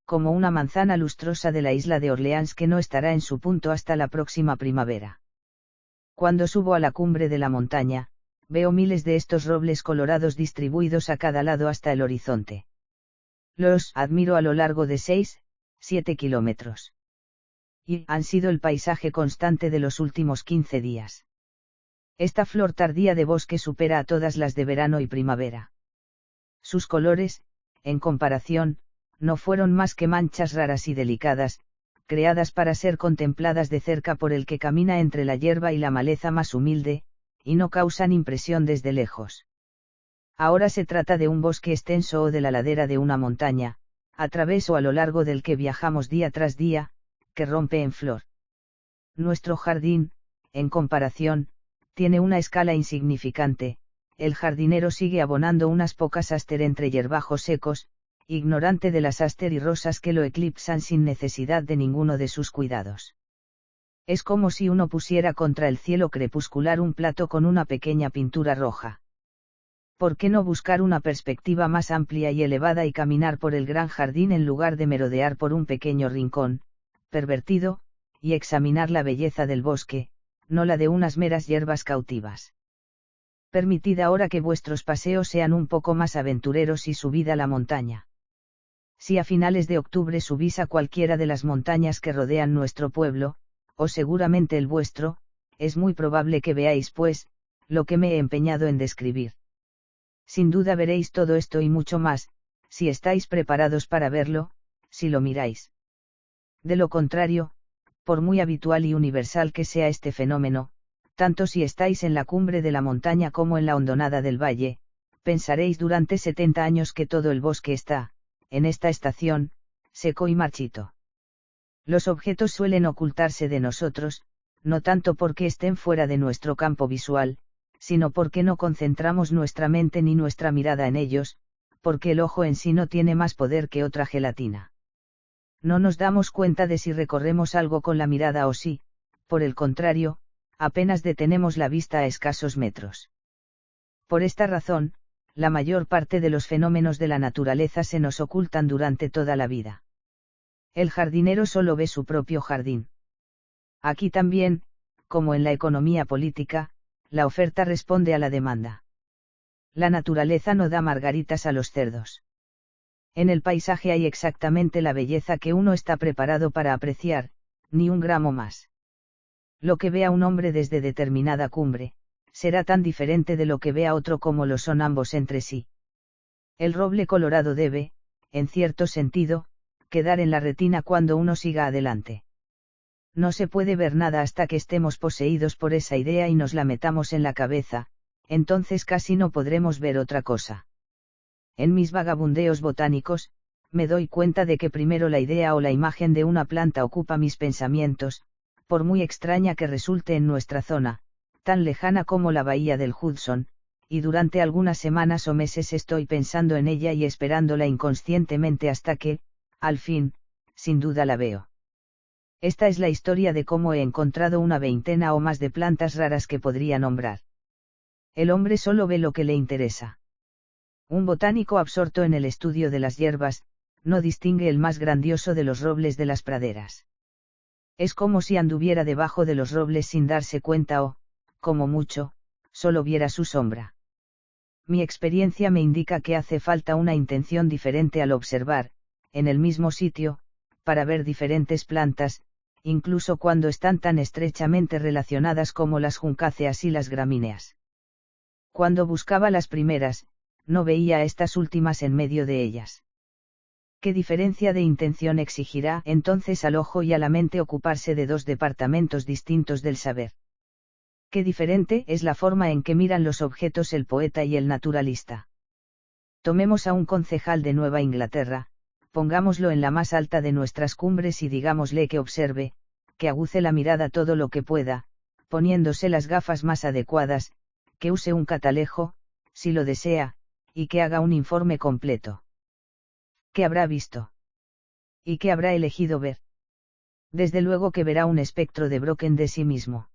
como una manzana lustrosa de la isla de Orleans que no estará en su punto hasta la próxima primavera. Cuando subo a la cumbre de la montaña, veo miles de estos robles colorados distribuidos a cada lado hasta el horizonte. Los admiro a lo largo de 6-7 kilómetros. Y han sido el paisaje constante de los últimos 15 días. Esta flor tardía de bosque supera a todas las de verano y primavera. Sus colores, en comparación, no fueron más que manchas raras y delicadas, creadas para ser contempladas de cerca por el que camina entre la hierba y la maleza más humilde, y no causan impresión desde lejos. Ahora se trata de un bosque extenso o de la ladera de una montaña, a través o a lo largo del que viajamos día tras día, que rompe en flor. Nuestro jardín, en comparación, Tiene una escala insignificante, el jardinero sigue abonando unas pocas aster entre yerbajos secos, ignorante de las aster y rosas que lo eclipsan sin necesidad de ninguno de sus cuidados. Es como si uno pusiera contra el cielo crepuscular un plato con una pequeña pintura roja. ¿Por qué no buscar una perspectiva más amplia y elevada y caminar por el gran jardín en lugar de merodear por un pequeño rincón, pervertido, y examinar la belleza del bosque, no la de unas meras hierbas cautivas? Permitid ahora que vuestros paseos sean un poco más aventureros y subid a la montaña. Si a finales de octubre subís a cualquiera de las montañas que rodean nuestro pueblo, o seguramente el vuestro, es muy probable que veáis, pues, lo que me he empeñado en describir. Sin duda veréis todo esto y mucho más, si estáis preparados para verlo, si lo miráis. De lo contrario, por muy habitual y universal que sea este fenómeno, tanto si estáis en la cumbre de la montaña como en la hondonada del valle, pensaréis durante 70 años que todo el bosque está, en esta estación, seco y marchito. Los objetos suelen ocultarse de nosotros, no tanto porque estén fuera de nuestro campo visual, sino porque no concentramos nuestra mente ni nuestra mirada en ellos, porque el ojo en sí no tiene más poder que otra gelatina. No nos damos cuenta de si recorremos algo con la mirada o si, por el contrario, apenas detenemos la vista a escasos metros. Por esta razón, la mayor parte de los fenómenos de la naturaleza se nos ocultan durante toda la vida. El jardinero solo ve su propio jardín. Aquí también, como en la economía política, la oferta responde a la demanda. La naturaleza no da margaritas a los cerdos. En el paisaje hay exactamente la belleza que uno está preparado para apreciar, ni un gramo más. Lo que vea un hombre desde determinada cumbre, será tan diferente de lo que vea otro como lo son ambos entre sí. El roble colorado debe, en cierto sentido, quedar en la retina cuando uno siga adelante. No se puede ver nada hasta que estemos poseídos por esa idea y nos la metamos en la cabeza, entonces casi no podremos ver otra cosa. En mis vagabundeos botánicos, me doy cuenta de que primero la idea o la imagen de una planta ocupa mis pensamientos, por muy extraña que resulte en nuestra zona, tan lejana como la bahía del Hudson, y durante algunas semanas o meses estoy pensando en ella y esperándola inconscientemente hasta que, al fin, sin duda la veo. Esta es la historia de cómo he encontrado una veintena o más de plantas raras que podría nombrar. El hombre solo ve lo que le interesa. Un botánico absorto en el estudio de las hierbas, no distingue el más grandioso de los robles de las praderas. Es como si anduviera debajo de los robles sin darse cuenta o, como mucho, solo viera su sombra. Mi experiencia me indica que hace falta una intención diferente al observar, en el mismo sitio, para ver diferentes plantas, incluso cuando están tan estrechamente relacionadas como las juncáceas y las gramíneas. Cuando buscaba las primeras, no veía a estas últimas en medio de ellas. ¿Qué diferencia de intención exigirá entonces al ojo y a la mente ocuparse de dos departamentos distintos del saber? Qué diferente es la forma en que miran los objetos el poeta y el naturalista. Tomemos a un concejal de Nueva Inglaterra, pongámoslo en la más alta de nuestras cumbres y digámosle que observe, que aguce la mirada todo lo que pueda, poniéndose las gafas más adecuadas, que use un catalejo, si lo desea, y que haga un informe completo. ¿Qué habrá visto? ¿Y qué habrá elegido ver? Desde luego que verá un espectro de Brocken de sí mismo.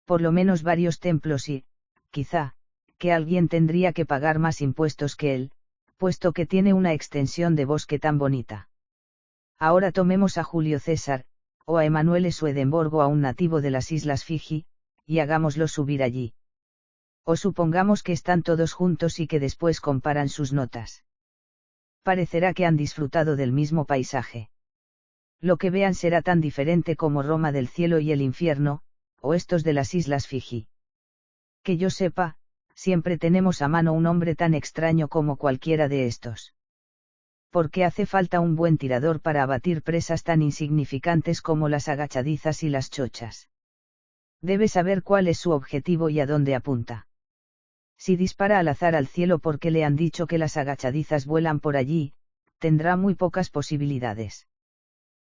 Por lo menos varios templos y, quizá, que alguien tendría que pagar más impuestos que él, puesto que tiene una extensión de bosque tan bonita. Ahora tomemos a Julio César, o a Emanuele Swedenborg o a un nativo de las Islas Fiji, y hagámoslo subir allí. O supongamos que están todos juntos y que después comparan sus notas. Parecerá que han disfrutado del mismo paisaje. Lo que vean será tan diferente como Roma del cielo y el infierno, o estos de las Islas Fiji. Que yo sepa, siempre tenemos a mano un hombre tan extraño como cualquiera de estos. Porque hace falta un buen tirador para abatir presas tan insignificantes como las agachadizas y las chochas. Debe saber cuál es su objetivo y a dónde apunta. Si dispara al azar al cielo porque le han dicho que las agachadizas vuelan por allí, tendrá muy pocas posibilidades.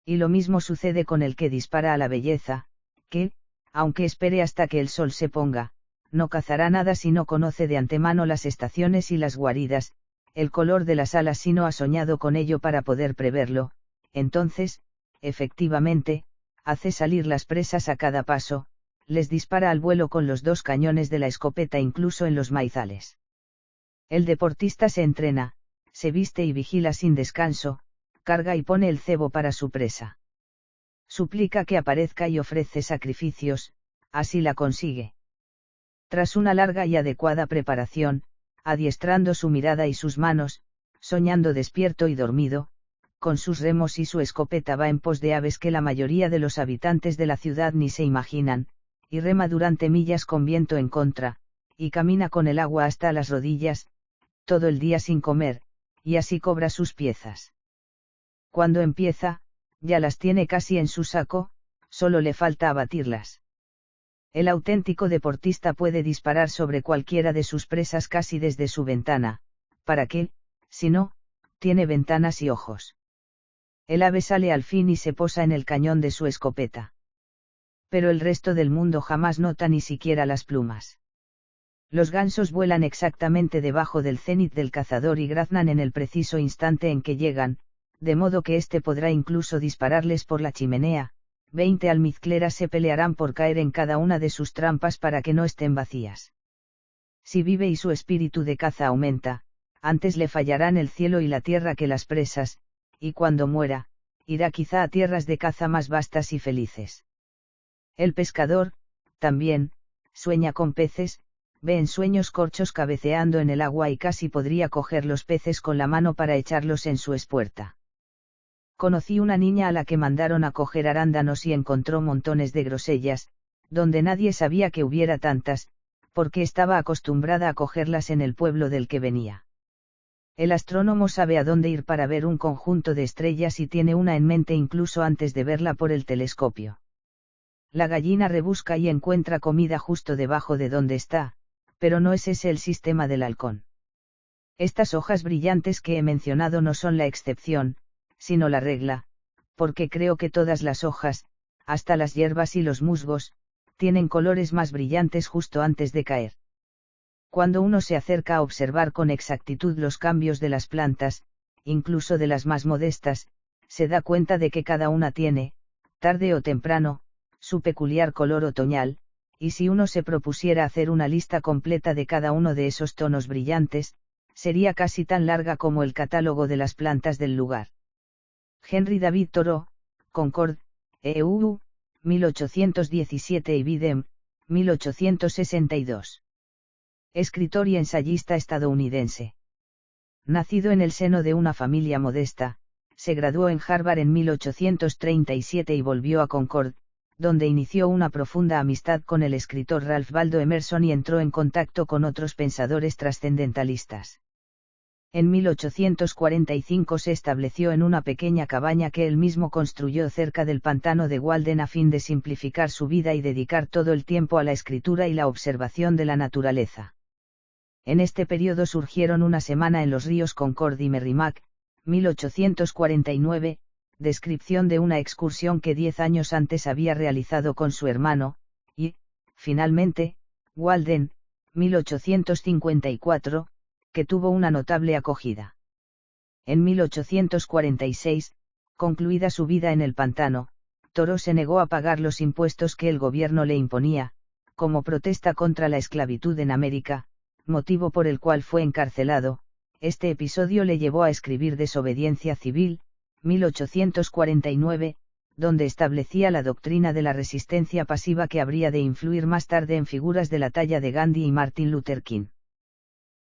Y lo mismo sucede con el que dispara a la belleza, que, aunque espere hasta que el sol se ponga, no cazará nada si no conoce de antemano las estaciones y las guaridas, el color de las alas si no ha soñado con ello para poder preverlo. Entonces, efectivamente, hace salir las presas a cada paso, les dispara al vuelo con los 2 cañones de la escopeta incluso en los maizales. El deportista se entrena, se viste y vigila sin descanso, carga y pone el cebo para su presa. Suplica que aparezca y ofrece sacrificios, así la consigue. Tras una larga y adecuada preparación, adiestrando su mirada y sus manos, soñando despierto y dormido, con sus remos y su escopeta va en pos de aves que la mayoría de los habitantes de la ciudad ni se imaginan, y rema durante millas con viento en contra, y camina con el agua hasta las rodillas, todo el día sin comer, y así cobra sus piezas. Cuando empieza, ya las tiene casi en su saco, solo le falta abatirlas. El auténtico deportista puede disparar sobre cualquiera de sus presas casi desde su ventana, ¿para qué, si no, tiene ventanas y ojos? El ave sale al fin y se posa en el cañón de su escopeta. Pero el resto del mundo jamás nota ni siquiera las plumas. Los gansos vuelan exactamente debajo del cénit del cazador y graznan en el preciso instante en que llegan, de modo que éste podrá incluso dispararles por la chimenea. 20 almizcleras se pelearán por caer en cada una de sus trampas para que no estén vacías. Si vive y su espíritu de caza aumenta, antes le fallarán el cielo y la tierra que las presas, y cuando muera, irá quizá a tierras de caza más vastas y felices. El pescador, también, sueña con peces, ve en sueños corchos cabeceando en el agua y casi podría coger los peces con la mano para echarlos en su espuerta. Conocí una niña a la que mandaron a coger arándanos y encontró montones de grosellas, donde nadie sabía que hubiera tantas, porque estaba acostumbrada a cogerlas en el pueblo del que venía. El astrónomo sabe a dónde ir para ver un conjunto de estrellas y tiene una en mente incluso antes de verla por el telescopio. La gallina rebusca y encuentra comida justo debajo de donde está, pero no es ese el sistema del halcón. Estas hojas brillantes que he mencionado no son la excepción, sino la regla, porque creo que todas las hojas, hasta las hierbas y los musgos, tienen colores más brillantes justo antes de caer. Cuando uno se acerca a observar con exactitud los cambios de las plantas, incluso de las más modestas, se da cuenta de que cada una tiene, tarde o temprano, su peculiar color otoñal, y si uno se propusiera hacer una lista completa de cada uno de esos tonos brillantes, sería casi tan larga como el catálogo de las plantas del lugar. Henry David Thoreau, Concord, EU, 1817 y Bidem, 1862. Escritor y ensayista estadounidense. Nacido en el seno de una familia modesta, se graduó en Harvard en 1837 y volvió a Concord, donde inició una profunda amistad con el escritor Ralph Waldo Emerson y entró en contacto con otros pensadores trascendentalistas. En 1845 se estableció en una pequeña cabaña que él mismo construyó cerca del pantano de Walden a fin de simplificar su vida y dedicar todo el tiempo a la escritura y la observación de la naturaleza. En este periodo surgieron Una semana en los ríos Concord y Merrimack, 1849, descripción de una excursión que 10 años antes había realizado con su hermano, y, finalmente, Walden, 1854, que tuvo una notable acogida. En 1846, concluida su vida en el pantano, Thoreau se negó a pagar los impuestos que el gobierno le imponía, como protesta contra la esclavitud en América, motivo por el cual fue encarcelado. Este episodio le llevó a escribir Desobediencia Civil, 1849, donde establecía la doctrina de la resistencia pasiva que habría de influir más tarde en figuras de la talla de Gandhi y Martin Luther King.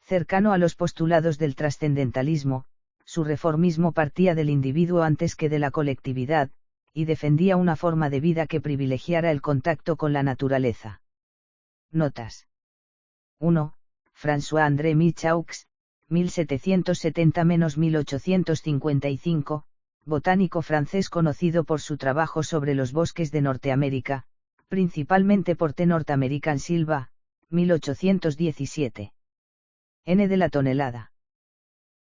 Cercano a los postulados del trascendentalismo, su reformismo partía del individuo antes que de la colectividad, y defendía una forma de vida que privilegiara el contacto con la naturaleza. Notas. 1. François-André Michaux, 1770-1855, botánico francés conocido por su trabajo sobre los bosques de Norteamérica, principalmente por T. North American Silva, 1817. N de la tonelada.